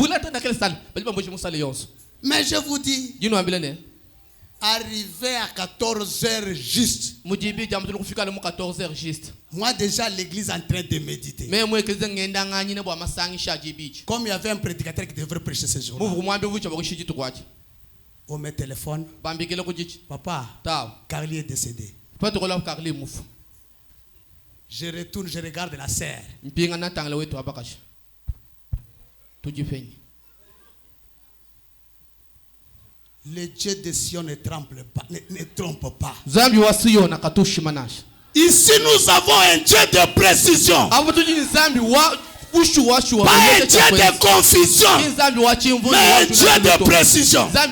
l'attendez dans quelle salle? Mais je vous dis, arrivé à 14h juste. Moi déjà l'église en train de méditer. Comme il y avait un prédicateur qui devrait prêcher ce jour. On me téléphone. Papa, Carly est décédé. Je retourne, je regarde la sœur. Le Dieu de Sion ne trompe pas. Ici nous avons un Dieu de précision. Pas un Dieu de confusion, mais un Dieu de précision. C'est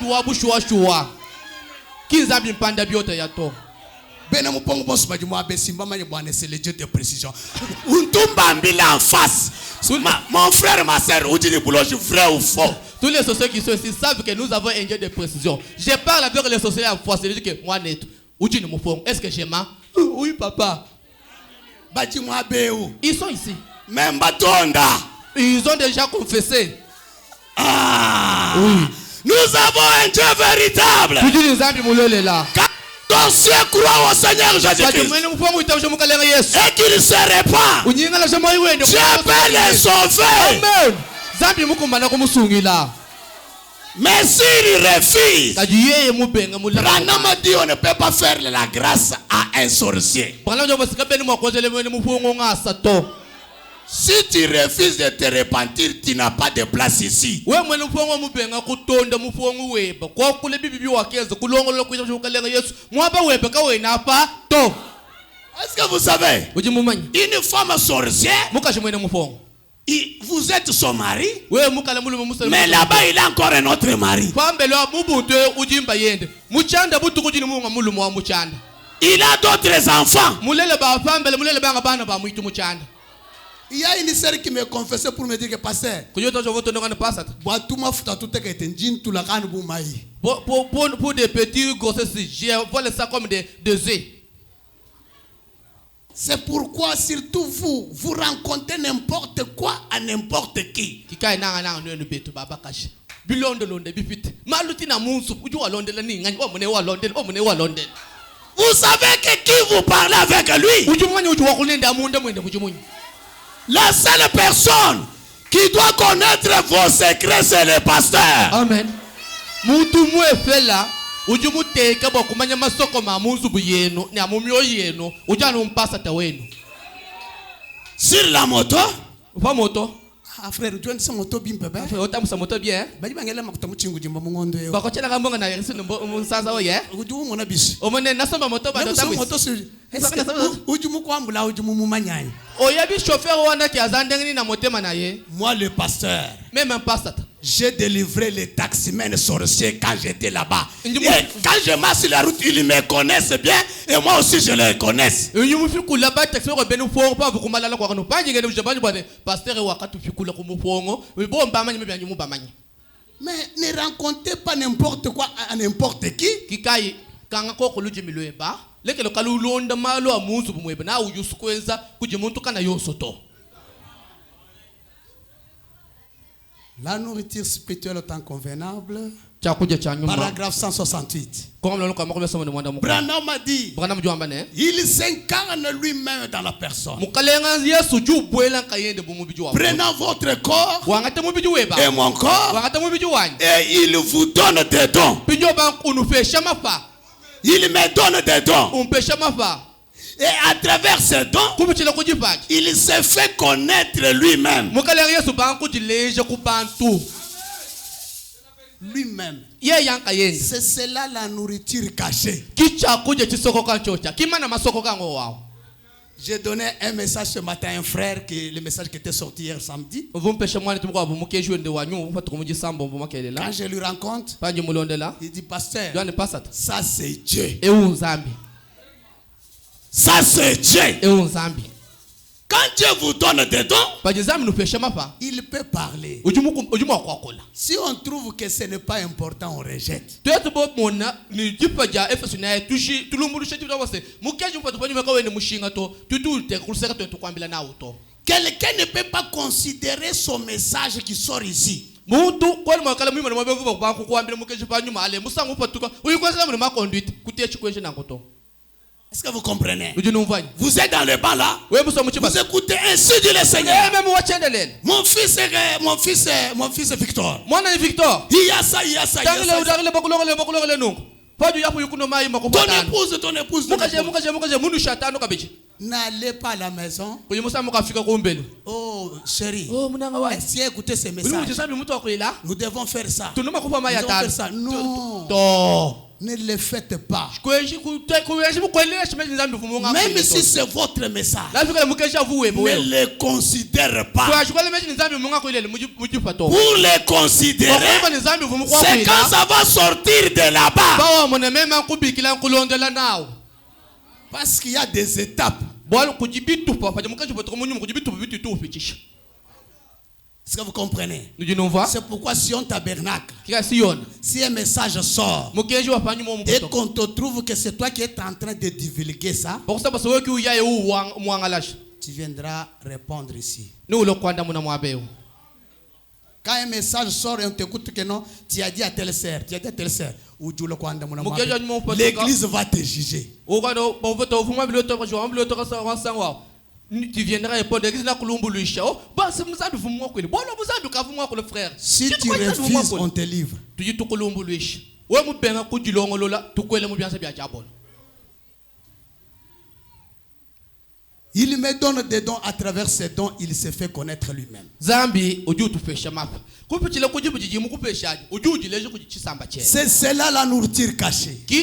le Dieu de précision. En face. Mon frère, ma soeur, vrai ou faux? Tous les sorciers qui sont ici savent que nous avons un Dieu de précision. Je parle avec les sorciers à fois. C'est que moi net. Est-ce que j'ai mal? Oui, papa. Ils sont ici. Même Batonda. Ils ont déjà confessé. Ah. Oui. Nous avons un Dieu véritable. Ton ciel croit au Seigneur Jésus-Christ et qu'il se répand. Dieu peut les sauver. Mais s'il refuse, Branham dit on ne peut pas faire la grâce à un sorcier. Si tu refuses de te repentir, tu n'as pas de place ici. Est-ce que vous savez? Une femme sorcière, vous êtes son mari, mais là-bas il a encore un autre mari. Il a d'autres enfants. Il y a une sœur qui me confessait pour me dire que pasteur, pour des petits grossesses, je vois ça comme des œufs. C'est pourquoi surtout vous rencontrez n'importe quoi à n'importe qui. Vous savez que qui vous parlez avec lui? La seule personne qui doit connaître vos secrets, c'est le pasteur. Amen. Sur la moto. Pas moto. Ah frère, tu as une moto bien bébé. Frère, ça moto bien. Bali bangela makuta muchingu jimba mungondo yo. Bakotela ngambonga na yesi musaza oye. Uju mona bishi. Omone nasoma moto ba ndota moto sur. Uju mukwambula uju mumanyanya. Oya bi chauffeur wana ki azandengini na motema na ye. Moi le pasteur. Même un pasteur. J'ai délivré les taximens sorciers quand j'étais là-bas. Et quand je marche sur la route, ils me connaissent bien et moi aussi je les connais. Mais ne rencontrez pas n'importe quoi à n'importe qui. La nourriture spirituelle est convenable. Paragraphe 168. Branham a dit, il s'incarne lui-même dans la personne. Prenant votre corps et mon corps, et il vous donne des dons. Il me donne des dons. Et à travers ces dons, il s'est fait connaître lui-même. Lui-même. C'est cela la nourriture cachée. J'ai donné un message ce matin à un frère, le message qui était sorti hier samedi. Quand je lui rencontre, il dit, pasteur, ça c'est Dieu. Ça c'est Dieu. Quand Dieu vous donne des dons, il peut parler. Si on trouve que ce n'est pas important, on rejette. Quelqu'un ne peut pas considérer son message qui sort ici. Est-ce que vous comprenez? Vous êtes dans le banc là. Vous écoutez ainsi dit le Seigneur. Mon fils Victor. Il y a ça. Ton épouse. N'allez pas à la maison. Oh chérie. Si écoutez ces messages, nous devons faire ça. Non. Ne le faites pas. Même si c'est votre message, ne le considère pas. Pour le considérer, c'est quand ça va sortir de là-bas. Parce qu'il y a des étapes. Est-ce que vous comprenez? C'est pourquoi Sion Tabernacle, si un message sort et qu'on te trouve que c'est toi qui es en train de divulguer ça, tu viendras répondre ici. Quand un message sort et on t'écoute que non, tu as dit à telle sœur, l'église va te juger. Tu viendras répondre. Si tu refuses, on te livre. Il me donne des dons, à travers ces dons, il se fait connaître lui-même. C'est cela la nourriture cachée. Peu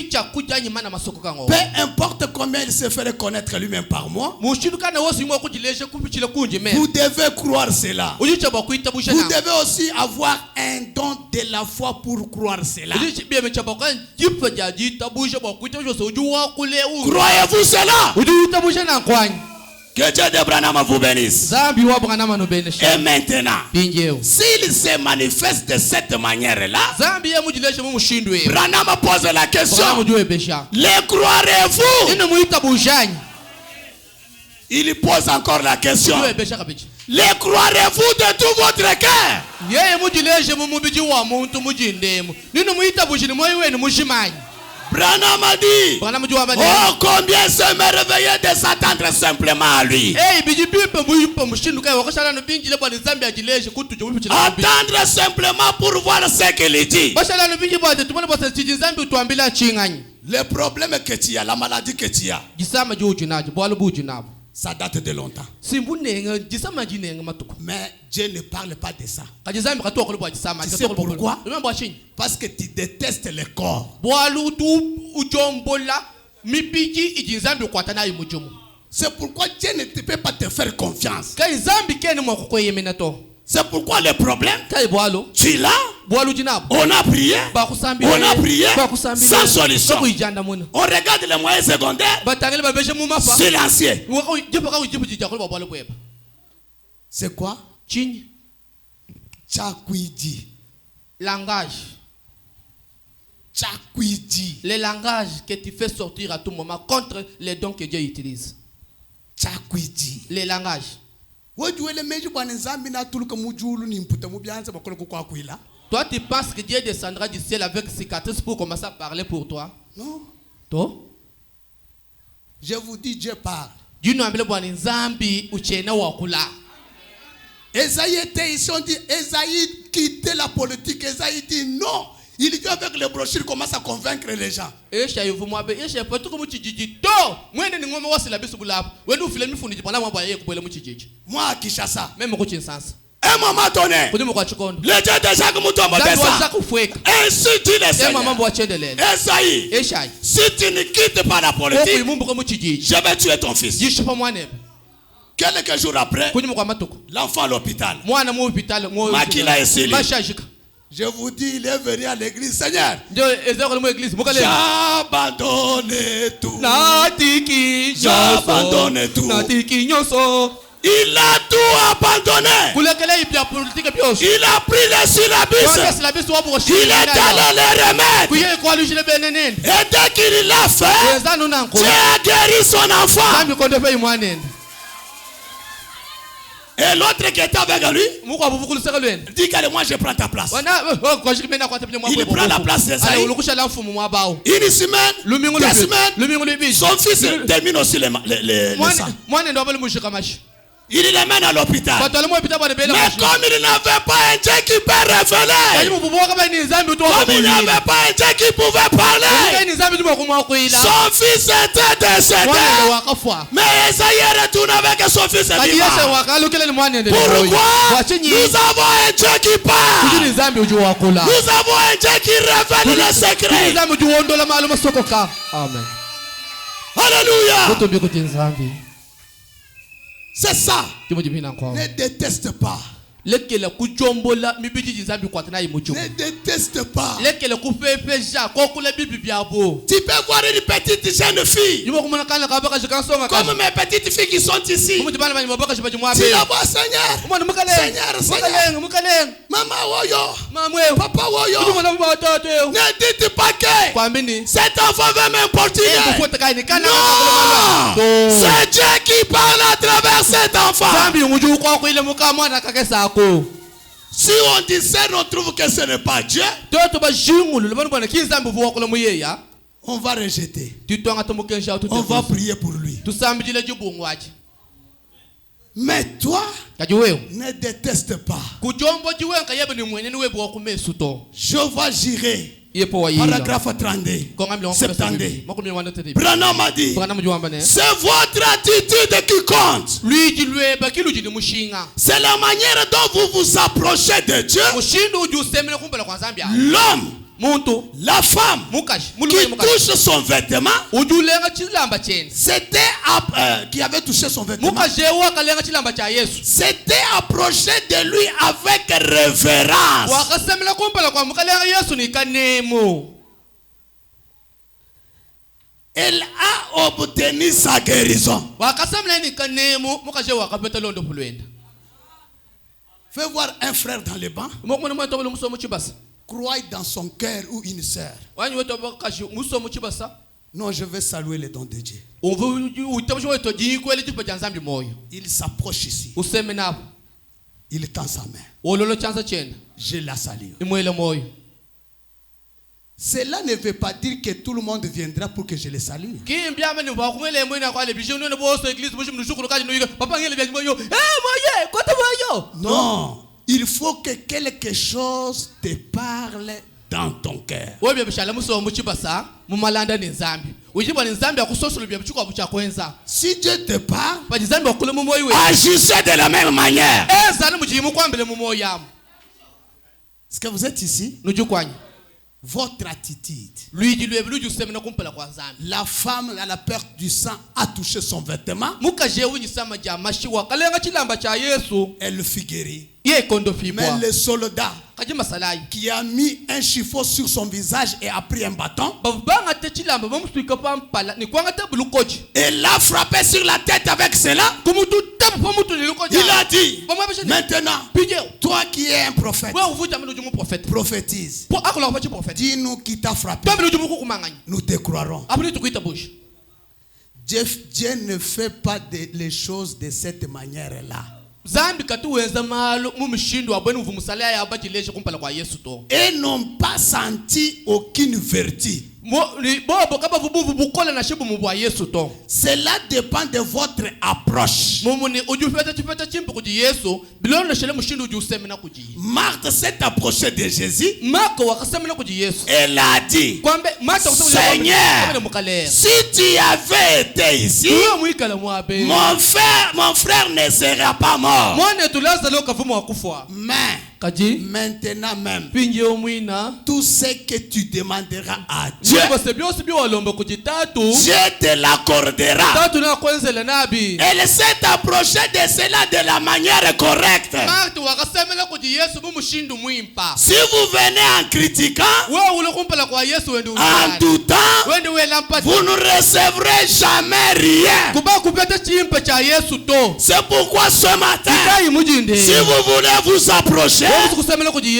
importe combien il se fait connaître lui-même par moi, vous devez croire cela. Vous devez aussi avoir un don de la foi pour croire cela. Croyez-vous cela? Que Dieu de Branham vous bénisse. Et maintenant, s'il se manifeste de cette manière-là, Branham pose la question, les croirez-vous? Il pose encore la question, les croirez-vous de tout votre cœur? Branham a dit, oh combien se merveiller de s'attendre simplement à lui. Attendre simplement pour voir ce qu'il dit. Le problème que tu as, la maladie que tu as, ça date de longtemps. Mais Dieu ne parle pas de ça. C'est pourquoi? Parce que tu détestes le corps. C'est pourquoi Dieu ne peut pas te faire confiance. C'est pourquoi le problème, tu l'as, on a prié, sans solution. On regarde les moyens secondaires, silencieux. C'est quoi? Tchakwidi. Langage. Tchakwidi. Le langage que tu fais sortir à tout moment contre les dons que Dieu utilise. Tchakwidi. Le langage. Toi, tu penses que Dieu descendra du ciel avec cicatrices pour commencer à parler pour toi? Non. Toi? Je vous dis, Dieu parle. Esaïe était ici, on dit, Esaïe quittait la politique. Esaïe dit non. Il dit avec les brochures, commence à convaincre les gens. Moi à Kinshasa, un moment donné, le Dieu de Jacques Moutombo descend. Ainsi dit le Seigneur. Esaïe, si tu ne quittes pas la politique, je vais tuer ton fils. Quelques jours après, l'enfant à l'hôpital. Makila Esili. Je vous dis, il est venu à l'église, Seigneur. J'ai abandonné tout. J'ai abandonné tout. Il a tout abandonné. Il a pris les syllabus. Il est allé les remèdes. Et dès qu'il l'a fait, Dieu a guéri son enfant. Et l'autre qui était avec lui dit que moi je prends ta place. Il prend la place d'Esaïe. Une semaine, 2 semaines, son fils termine aussi les sangs. Il les mène à l'hôpital. Mais comme il n'avait pas un Dieu qui peut révéler, comme il n'avait pas un Dieu qui pouvait parler, son fils était décédé. Mais Esaïe est retourné avec son fils vivant. Pourquoi? Nous avons un Dieu qui parle. Nous avons un Dieu qui révèle les secrets. Amen. Alléluia. C'est ça. Ne déteste pas. Ne déteste pas. Tu peux voir une petite jeune fille. Comme mes petites filles qui sont ici. Tu la vois, Seigneur. Seigneur. Maman Woyo. Papa Woyo. Ne dites pas que cet enfant va m'importuner. Non. C'est Dieu qui parle à travers cet enfant. Si on discerne, on trouve que ce n'est pas Dieu, on va rejeter. On va prier pour lui. Mais toi, ne déteste pas. Je vais gérer. Paragraphe 32. 72. Branham a dit, c'est votre attitude qui compte. C'est la manière dont vous vous approchez de Dieu. L'homme, la femme qui touche son vêtement, c'était qui avait touché son vêtement, c'était approché de lui avec révérence. Elle a obtenu sa guérison. Fais voir un frère dans le banc. Crois dans son cœur ou une sœur. Non, je vais saluer les dons de Dieu. Il s'approche ici. Il tend sa main. Je la salue. Cela ne veut pas dire que tout le monde viendra pour que je les salue. Non, il faut que quelque chose te parle dans ton cœur. Si Dieu te parle, agissez de la même manière. Est-ce que vous êtes ici? Votre attitude. La femme à la perte du sang a touché son vêtement. Elle fut guérie. Mais le soldat qui a mis un chiffon sur son visage et a pris un bâton, et l'a frappé sur la tête avec cela. Il a dit, maintenant, toi qui es un prophète, prophétise. Dis-nous qui t'a frappé. Nous te croirons. Dieu ne fait pas les choses de cette manière-là. Et n'ont pas senti aucune vertu. Cela dépend de votre approche. Marthe s'est approchée de Jésus. Elle a dit, Seigneur, si tu avais été ici, mon frère ne sera pas mort. Mais maintenant même, tout ce que tu demanderas à Dieu, Dieu te l'accordera. Elle s'est approchée de cela de la manière correcte. Si vous venez en critiquant, en doutant, vous ne recevrez jamais rien. C'est pourquoi ce matin, si vous voulez vous approcher,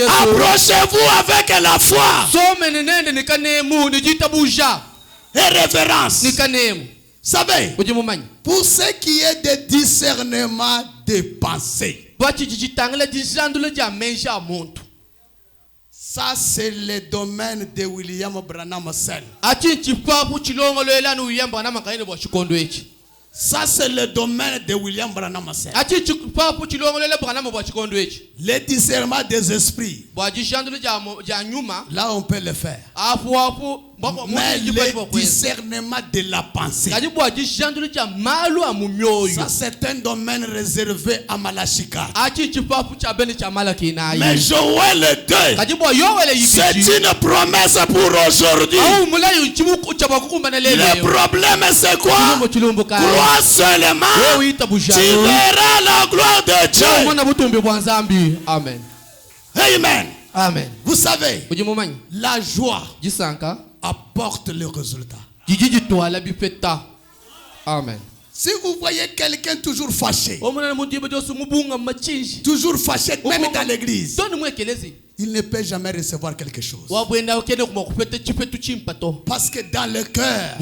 approchez-vous avec la foi et révérence. Savez, pour ce qui est de discernement des pensées, ça c'est le domaine de William Branham seul. Ça c'est le domaine de William Branham seul. Le discernement des esprits, là on peut le faire. Mais le discernement de la pensée, ça c'est un domaine réservé à Malachika. Mais Joël 2, c'est une promesse pour aujourd'hui. Le problème c'est quoi? Crois seulement, tu verras la gloire de Dieu. Amen. Amen. Amen. Vous savez, la joie apporte le résultat. Amen. Si vous voyez quelqu'un toujours fâché, toujours fâché, même dans l'église, il ne peut jamais recevoir quelque chose. Parce que dans le cœur,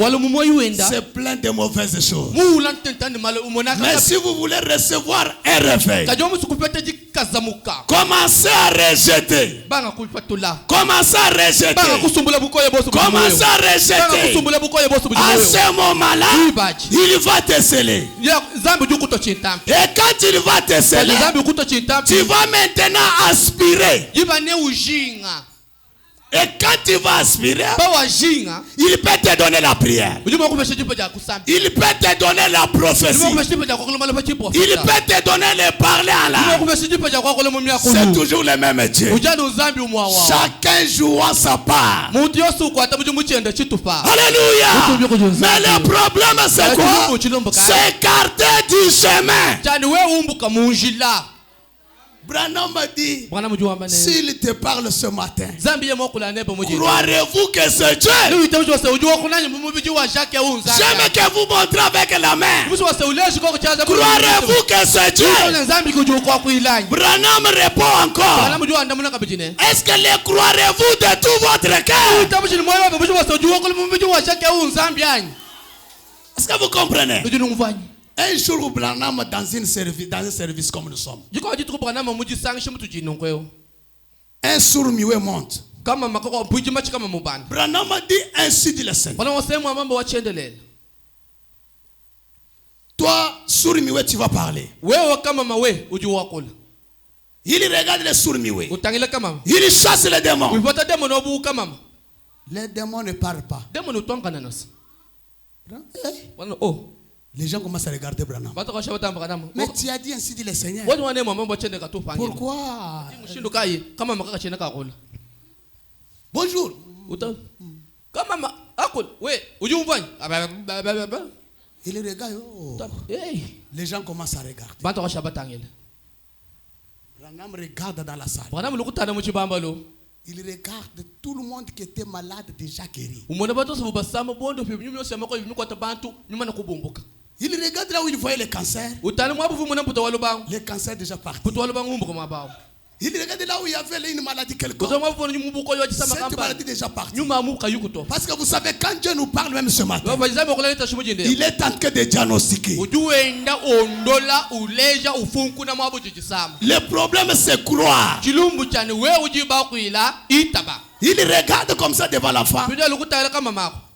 c'est plein de mauvaises choses. Mais si vous voulez recevoir un réveil, commencez à rejeter. Commencez à rejeter. Commencez à rejeter. À ce moment-là, il va te sceller. Et quand il va te sceller, tu vas maintenant aspirer. Et quand tu vas aspirer, il peut te donner la prière. Il peut te donner la prophétie. Il peut te donner le parler en langue. C'est toujours le même Dieu. Chacun jouant sa part. Alléluia. Mais le problème c'est quoi? S'écarter du chemin. Branham m'a dit, s'il te parle ce matin, croirez-vous que c'est Dieu? J'aime que vous montrez avec la main. Croirez-vous que c'est Dieu? Branham répond encore, est-ce que le croirez-vous de tout votre cœur? Est-ce que vous comprenez? Un jour où Branham dans un service comme nous sommes, un sourd muet monte. Branham a dit ainsi dit le Seigneur. Toi, sourd muet, tu vas parler. Il regarde les sourds muets. Il chasse les démons. Les démons ne parlent pas. Les gens commencent à regarder Branham. Mais tu as dit ainsi dit le Seigneur. Pourquoi? Bonjour. Il regarde. Oh. Les gens commencent à regarder. Branham regarde dans la salle. Il regarde tout le monde qui était malade déjà guéri. Il regarde là où il voyait les cancers. Les cancers déjà partis. Il regarde là où il y avait une maladie quelconque. Cette maladie déjà partie. Parce que vous savez, quand Dieu nous parle même ce matin, il est en train de diagnostiquer. Le problème c'est croire. Il regarde comme ça devant la femme.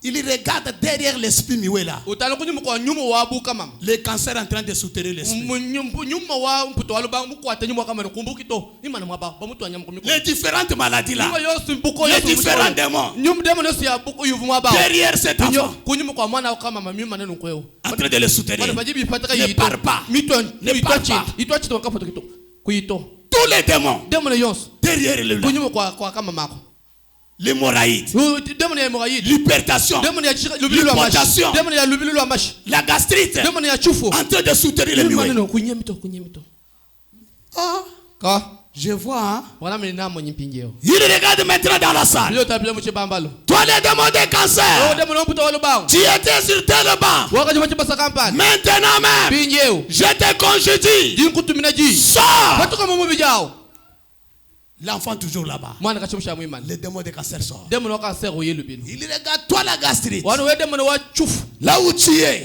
Il regarde derrière l'esprit muet là. Le cancer est en train de soutenir l'esprit. Les différentes maladies là. Les différents démons. Derrière cet enfant. En train de le soutenir. Ne parle pas. Ne parle pas. Tous les démons. Derrière le l'hémorraïde, l'hypertension, l'hypotension, la gastrite, en train de soutenir les muets. Je vois, hein? Il regarde maintenant dans la salle. Toi les démons de cancer, tu étais sur tel banc. Maintenant même, je te congédie. Sors. L'enfant toujours là-bas. Le démon de cancer sort. Il regarde toi la gastrite. Là où tu es,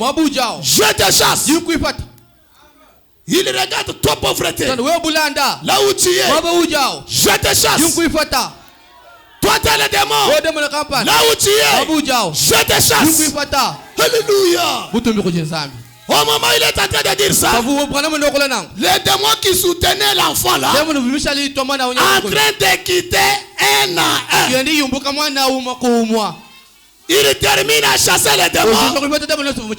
je te chasse. Il regarde toi pauvreté. Là où tu es, je te chasse. Toi t'es le démon. Là où tu es, je te chasse. Alléluia. Au moment où il est en train de dire ça, les démons qui soutenaient l'enfant là, en train de quitter un à un. Il termine à chasser les démons.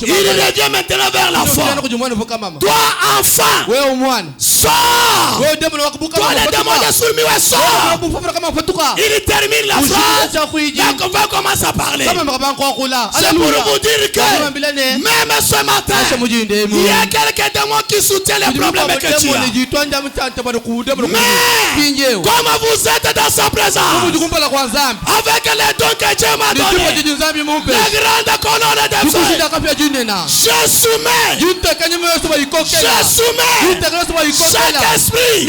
Il revient maintenant vers l'enfant. Toi, enfant, sors. Toi, les démons de Sourmioué, sors. Il termine la phrase. Donc, on va commencer à parler. C'est pour vous dire que même ce matin, il y a quelques démons qui soutiennent les problèmes que tu as. Mais, comme vous êtes dans sa présence, avec les dons que Dieu m'a donnés, la grande colonne de feu, je soumets chaque esprit,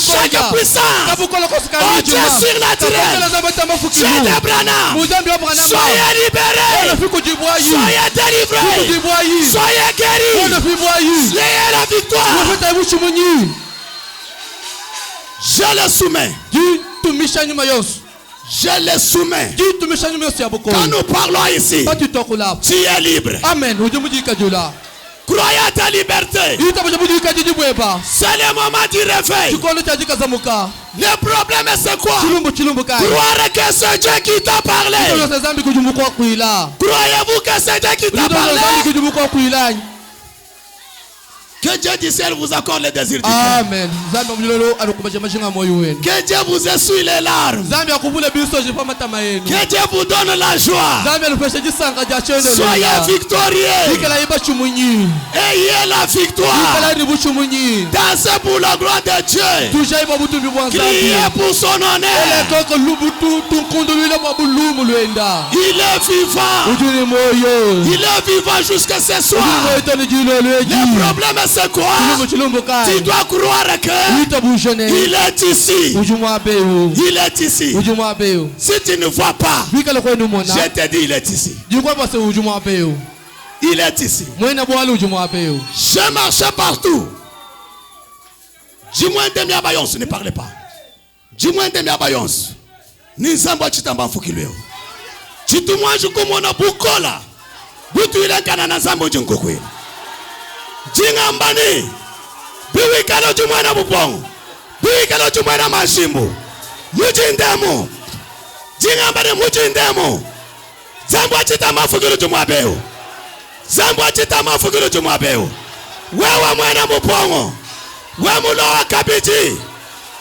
chaque puissance, au Dieu surnaturel, Dieu d'Abraham. Soyez libérés, soyez délivrés, soyez guéris, ayez la victoire. Je le soumets. Je les soumets. Quand nous parlons ici, tu es libre. Amen. Croyez à ta liberté. C'est le moment du réveil. Le problème c'est quoi? Croire que c'est Dieu qui t'a parlé. Croyez-vous que c'est Dieu qui t'a parlé? Que Dieu du ciel vous accorde les désirs du cœur. Amen. Que Dieu vous essuie les larmes. Que Dieu vous donne la joie. Soyez victorieux. Ayez la victoire. Dansez pour la gloire de Dieu. Criez pour son honneur. Il est vivant. Il est vivant jusqu'à ce soir. Le problème c'est quoi? Tu dois croire que il est ici. Il est ici. Si tu ne vois pas, je te dis il est ici. Il est ici. Je marchais partout. Dis-moi un demi abayons, ne parlez pas. Dis-moi un demi abayons. Nizamba chitamba fukilweo. Chitumwa jukumona bukola. Butu ile kana na zambo junkokwela. Jingambani. Biwikalo jumwana bupong. Biwikalo jumwana mashimbo. Mujindemo. Jingambani mujindemo. Zambo chitamba fukilo jumwabeo. Zambo chitamba fukilo jumwabeo. Wewe mwana mupongo. Wewe muloa kabiji.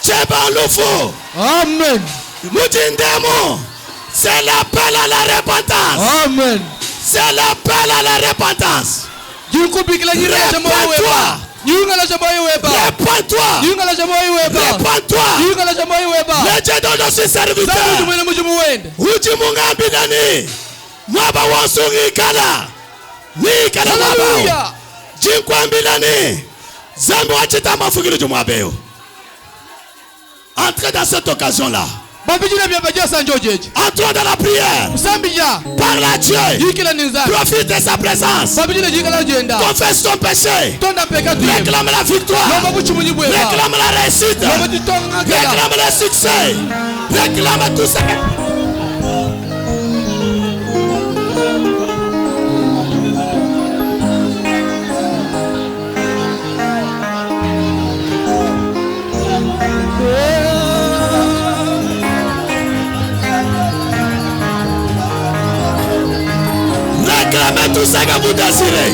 Cheba lufo. Amen. Mujindemo. C'est l'appel à la repentance. Amen. C'est l'appel à la repentance. Répands-toi. Répands-toi. Répands-toi. Le Dieu dont je suis serviteur. Ujimunga bidani. Mwaba wasungi kala. Ni kala mwaba. Jinkwa bidani. Zambo achita mafugilo jumwabeo. Entrez dans cette occasion-là. Entrons dans la prière. Parle à Dieu. Profite de sa présence. Confesse ton péché. Réclame la victoire. Réclame la réussite. Réclame le succès. Réclame tout ça. Réclamez tout ça que vous désirez.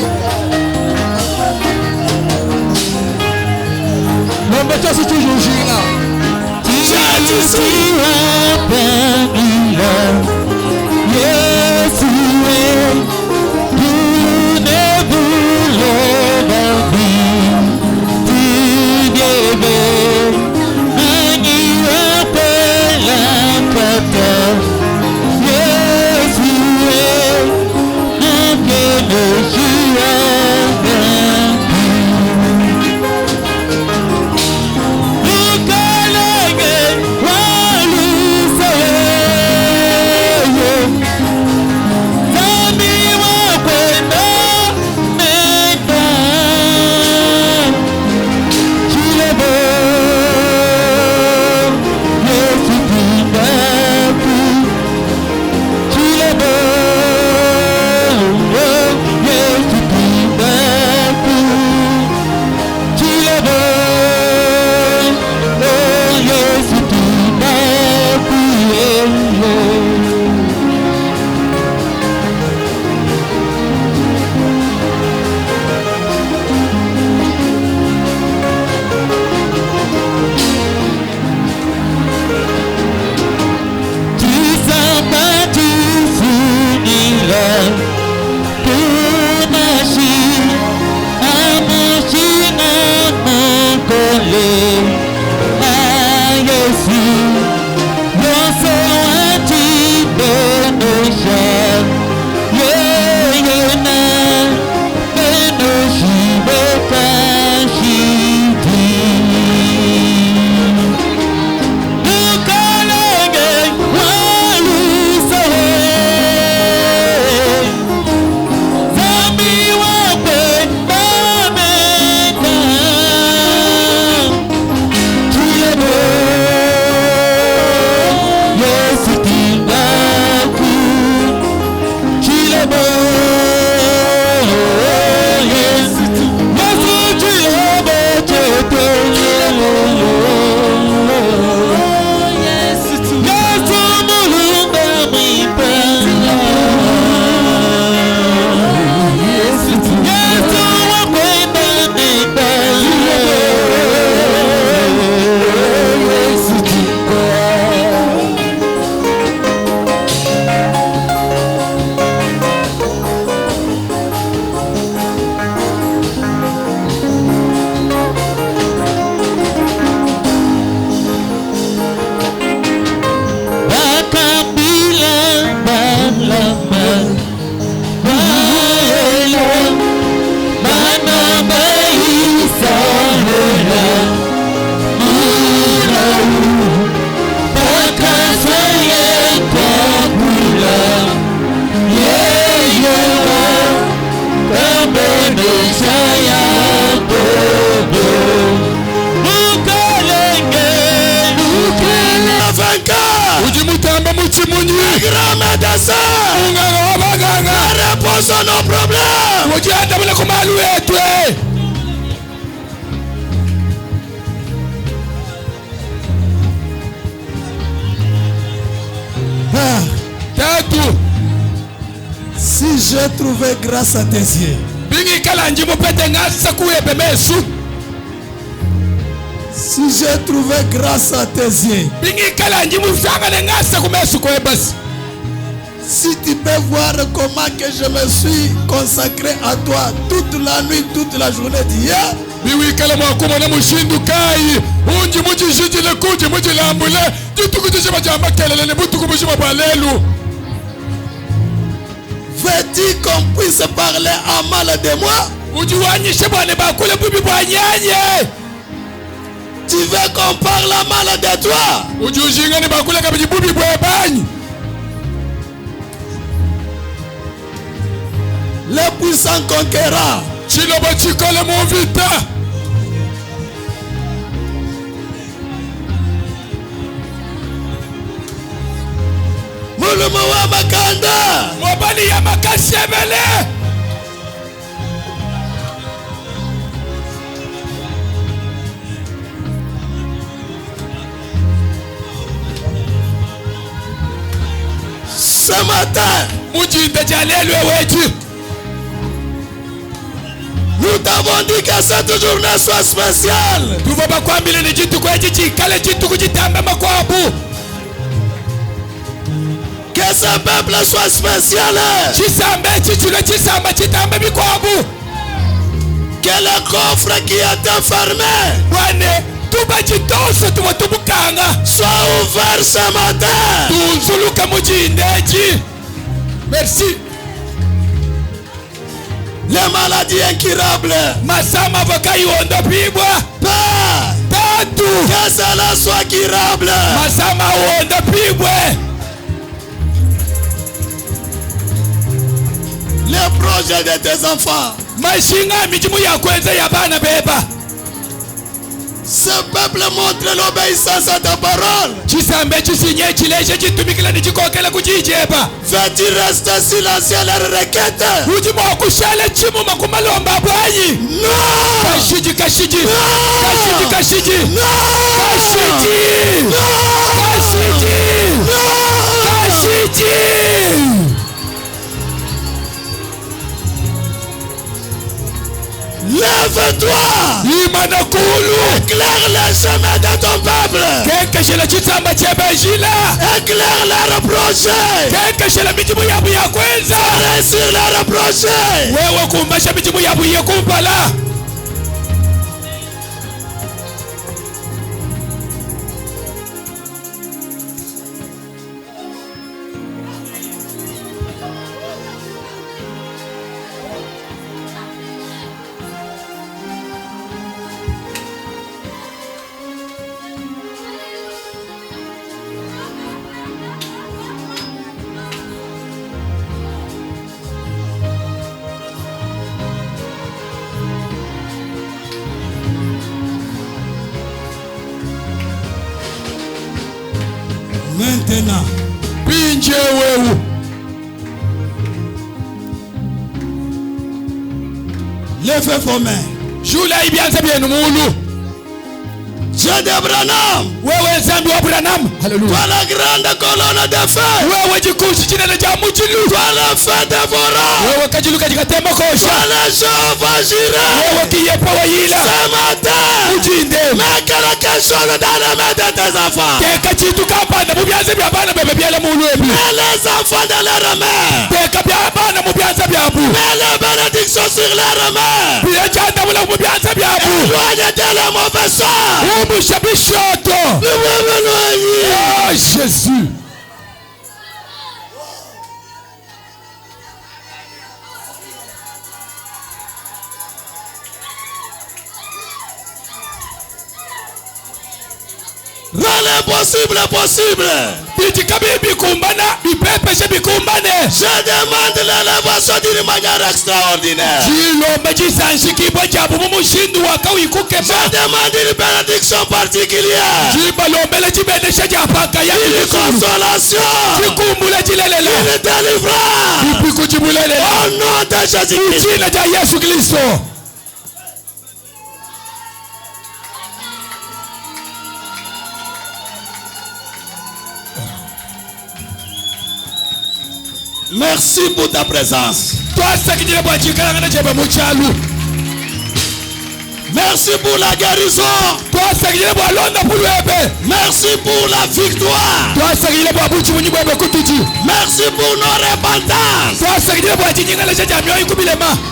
médecins. La réponse à nos problèmes. Si j'ai trouvé grâce à tes yeux, si j'ai trouvé grâce à tes yeux, si tu peux voir comment que je me suis consacré à toi toute la nuit, toute la journée d'hier, veux-tu qu'on puisse parler à mal de moi? Tu veux qu'on parle à mal de toi? Le puissant conquérant. Mulumu makanda. Mobali ya makasebele. Ce matin, nous t'avons dit que cette journée soit spéciale. Que ce peuple soit spécial. Que le coffre qui était fermé soit ouvert ce matin. Merci. Les maladies incurables. Que cela soit curable. Les projets de tes enfants. Ce peuple montre l'obéissance à ta parole. Veux-tu rester silencieux à leur requête? Lève-toi. Éclaire le chemin de ton peuple. Éclaire leurs projets. Réussir leurs projets. Maintenant, levez vos mains. Dieu d'Abraham, toi la grande colonne de feu, toi le feu dévorant, toi le Jéhovah Jireh. Ce matin, mets quelque chose dans les mains de tes enfants. Mets les enfants dans leurs mains. Mets les bénédictions sur leurs mains. Éloigne de la mauvaise sorte. Oh Jésus. Relève l'impossible est possible. Je demande l'élévation d'une manière extraordinaire. Je demande une bénédiction particulière. Une consolation. Une délivrance. Au nom de Jésus-Christ. Merci pour ta présence. Merci pour la guérison. Merci pour la victoire. Merci pour nos repentances.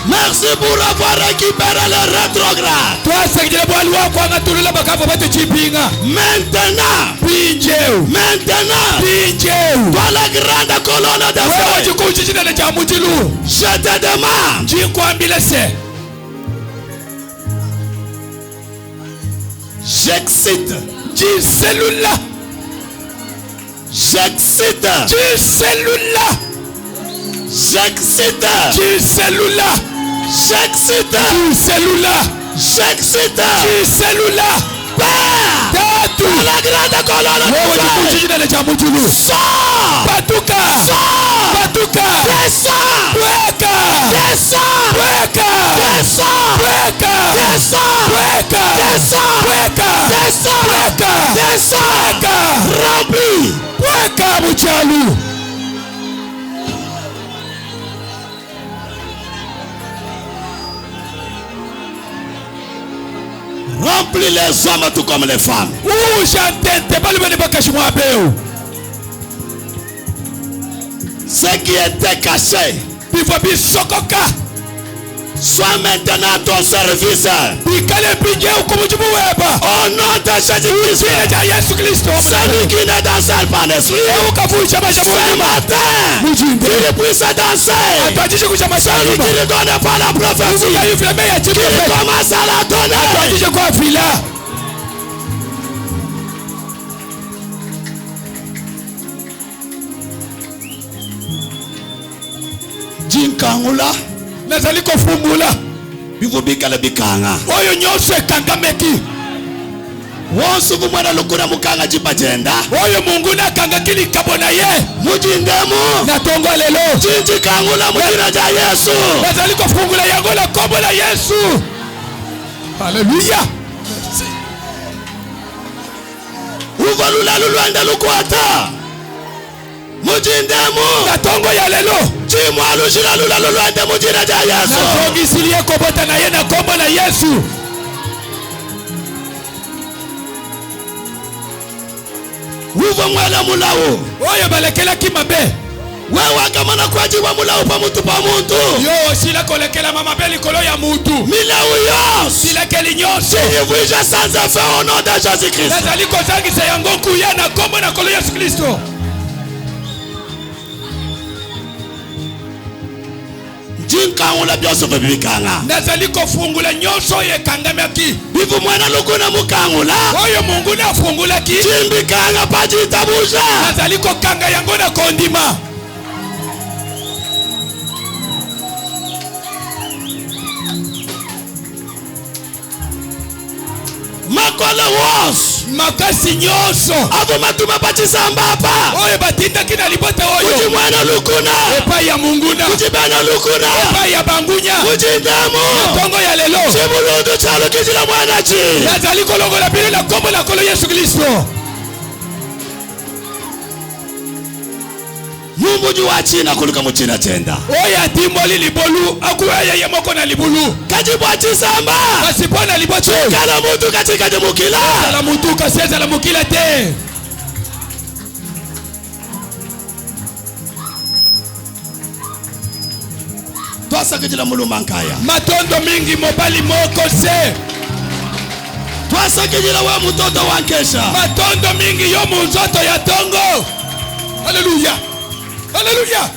Merci pour avoir récupéré le rétrograde. Maintenant, toi la grande colonne de feu, je te demande, j'excite. J'excite. J'excite. J'excite. J'excite. La grande colonne de feu. Sors. Remplis les hommes tout comme les femmes. Ce qui était caché soit maintenant à ton service. Au nom de Jésus-Christ. Celui qui ne danse pas l'esprit. Ce matin, il puisse danser. Celui qui ne donne pas la prophétie, qui commence à la donner. Jinkangula nazali kofumula bivubikala bikanga oyo nyose kangameki wonsu kumwana lukuna mukanga jipajenda oyo mungu nakanga kili kabona ye mujindemu natongo lelo jinjikangula mujina ja Yesu nazali kofungula yangola kombo la Yesu. Haleluya. Uvalula lulwanda lukwata mujindemu natongo ya lelo chimwalu shiralula lulwanda mujina ja Yesu natongi silie kobota na ye na kombo la Yesu. Uva mwela mulawo oyo balekela kimabe wewe akamana kwajiwa mulawo pa mutu yo sila kolekela mama beli kolo ya mutu milawo yos sila keli nyose yevuje sans effet au nom de Jésus-Christ nazali kozangisa yango kuya na kombo na kolo ya Yesu Kristo. Jinkangula byoso bibikanga nazali kofungula nyoso yekangamaki bivu mwana lukuna mukangula oyo mungu na fungula ki jimbikanga pajitabusha nazali kokanga yango na kondima. Makola was makasi nyoso avo matuma pachisamba hapa oyo batinda kina libota oyo uji mwana lukuna epa ya munguna uji bana lukuna epa ya bangunya uji ndamu tongo ya lelo chibuludu chalo kijila mwana chi nazali kolongo la pili la kombo la kolo Yesu Kristo. Mumuju wa China kuluka muchina tenda oya timboli libolu akuwaya yamoko na libulu kajibu achisamba kasipona libocho kala mutu katika demukila kala mutu kaseza la mukila te. Twasa kijila mulumankaya matondo mingi mobali moko se twasa kijila wa mutoto wankesha matondo mingi yo muzoto ya tongo. Haleluya. Haleluya.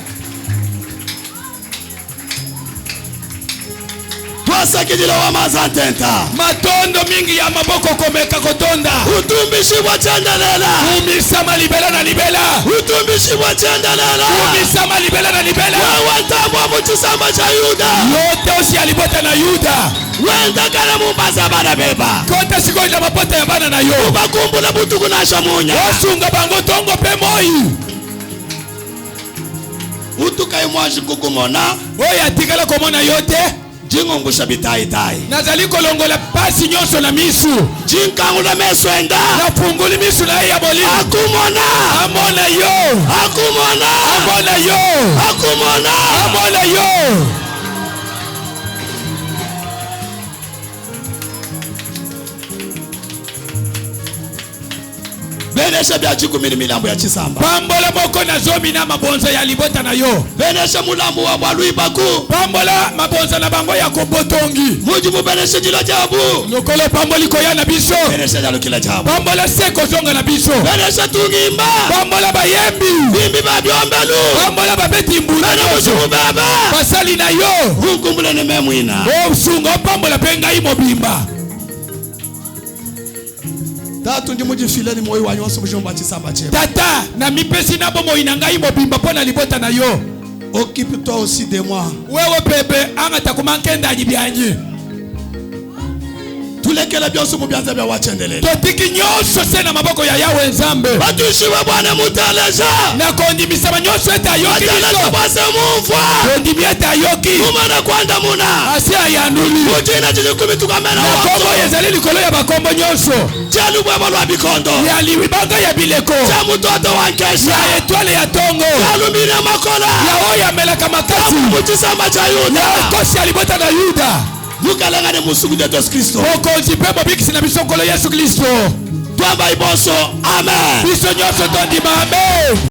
basakidilo wa mazantenta matondo mingi ya maboko komeka kotonda utumbishi wa chandalela umisama libela na libela utumbishi wa chandalela umisama libela na libela wawantambwa muchisamba cha Yuda yote osi alibota na Yuda wenda kana mumbaza bana beba kota sikoida mapota ya bana na yo ubakumbula butuku na shamunya wasunga bango tongo pe moyi utukai mwaji kukumona oya tikala komona yote jingongusha bitai nazali kolongola pasi nyonso na misu jinkangula meso enda nafunguli misu na ya boli akumona amona yo akumona amona yo akumona amona yo benesha bya chikumini milambo ya chisamba pambola moko na zomi na mabonza ya libota na yo benesha mulambo wa bwalui baku pambola mabonza na bango ya kobotongi mujibu benesha jilo jabu lokolo pamboli koya na biso benesha jalo kila jabu pambola seko zonga na biso benesha tungimba pambola bayembi bimbi babyombelu pambola babeti mbuna mujibu baba basali na yo hukumbule ne memwina osunga pambola penga imobimba tatu ndi mujifile ni moyo wanyu waso mujomba chisamba chepa tata na mipesi na bomo inanga imobimba pona libota na yo occupe-toi aussi de moi wewe pepe anga takumankenda nyibyanyi tulekele byoso mubyanza bya wachendelele totiki nyonso sena maboko ya yawe nzambe batushiwe bwana mutaleja na kondimisa nyonso etayoki biso base mumfwa kondimi etayoki mumana kwanda muna asia yanuli mujina jijikumi tukamena wato kombo yezali likolo ya bakombo nyonso jalu bwebo lwa bikondo ya liwibanga ya bileko ja mutoto wa nkesha ya etwale ya tongo jalu mine makola ya oya melaka makasi muchisamba cha Yuda ya kosi alibota na Yuda mukalangane musuku de Yesu Kristo mokonzi pe mobikisi na bisokolo Yesu Kristo twamba iboso amen biso nyonso tondima amen.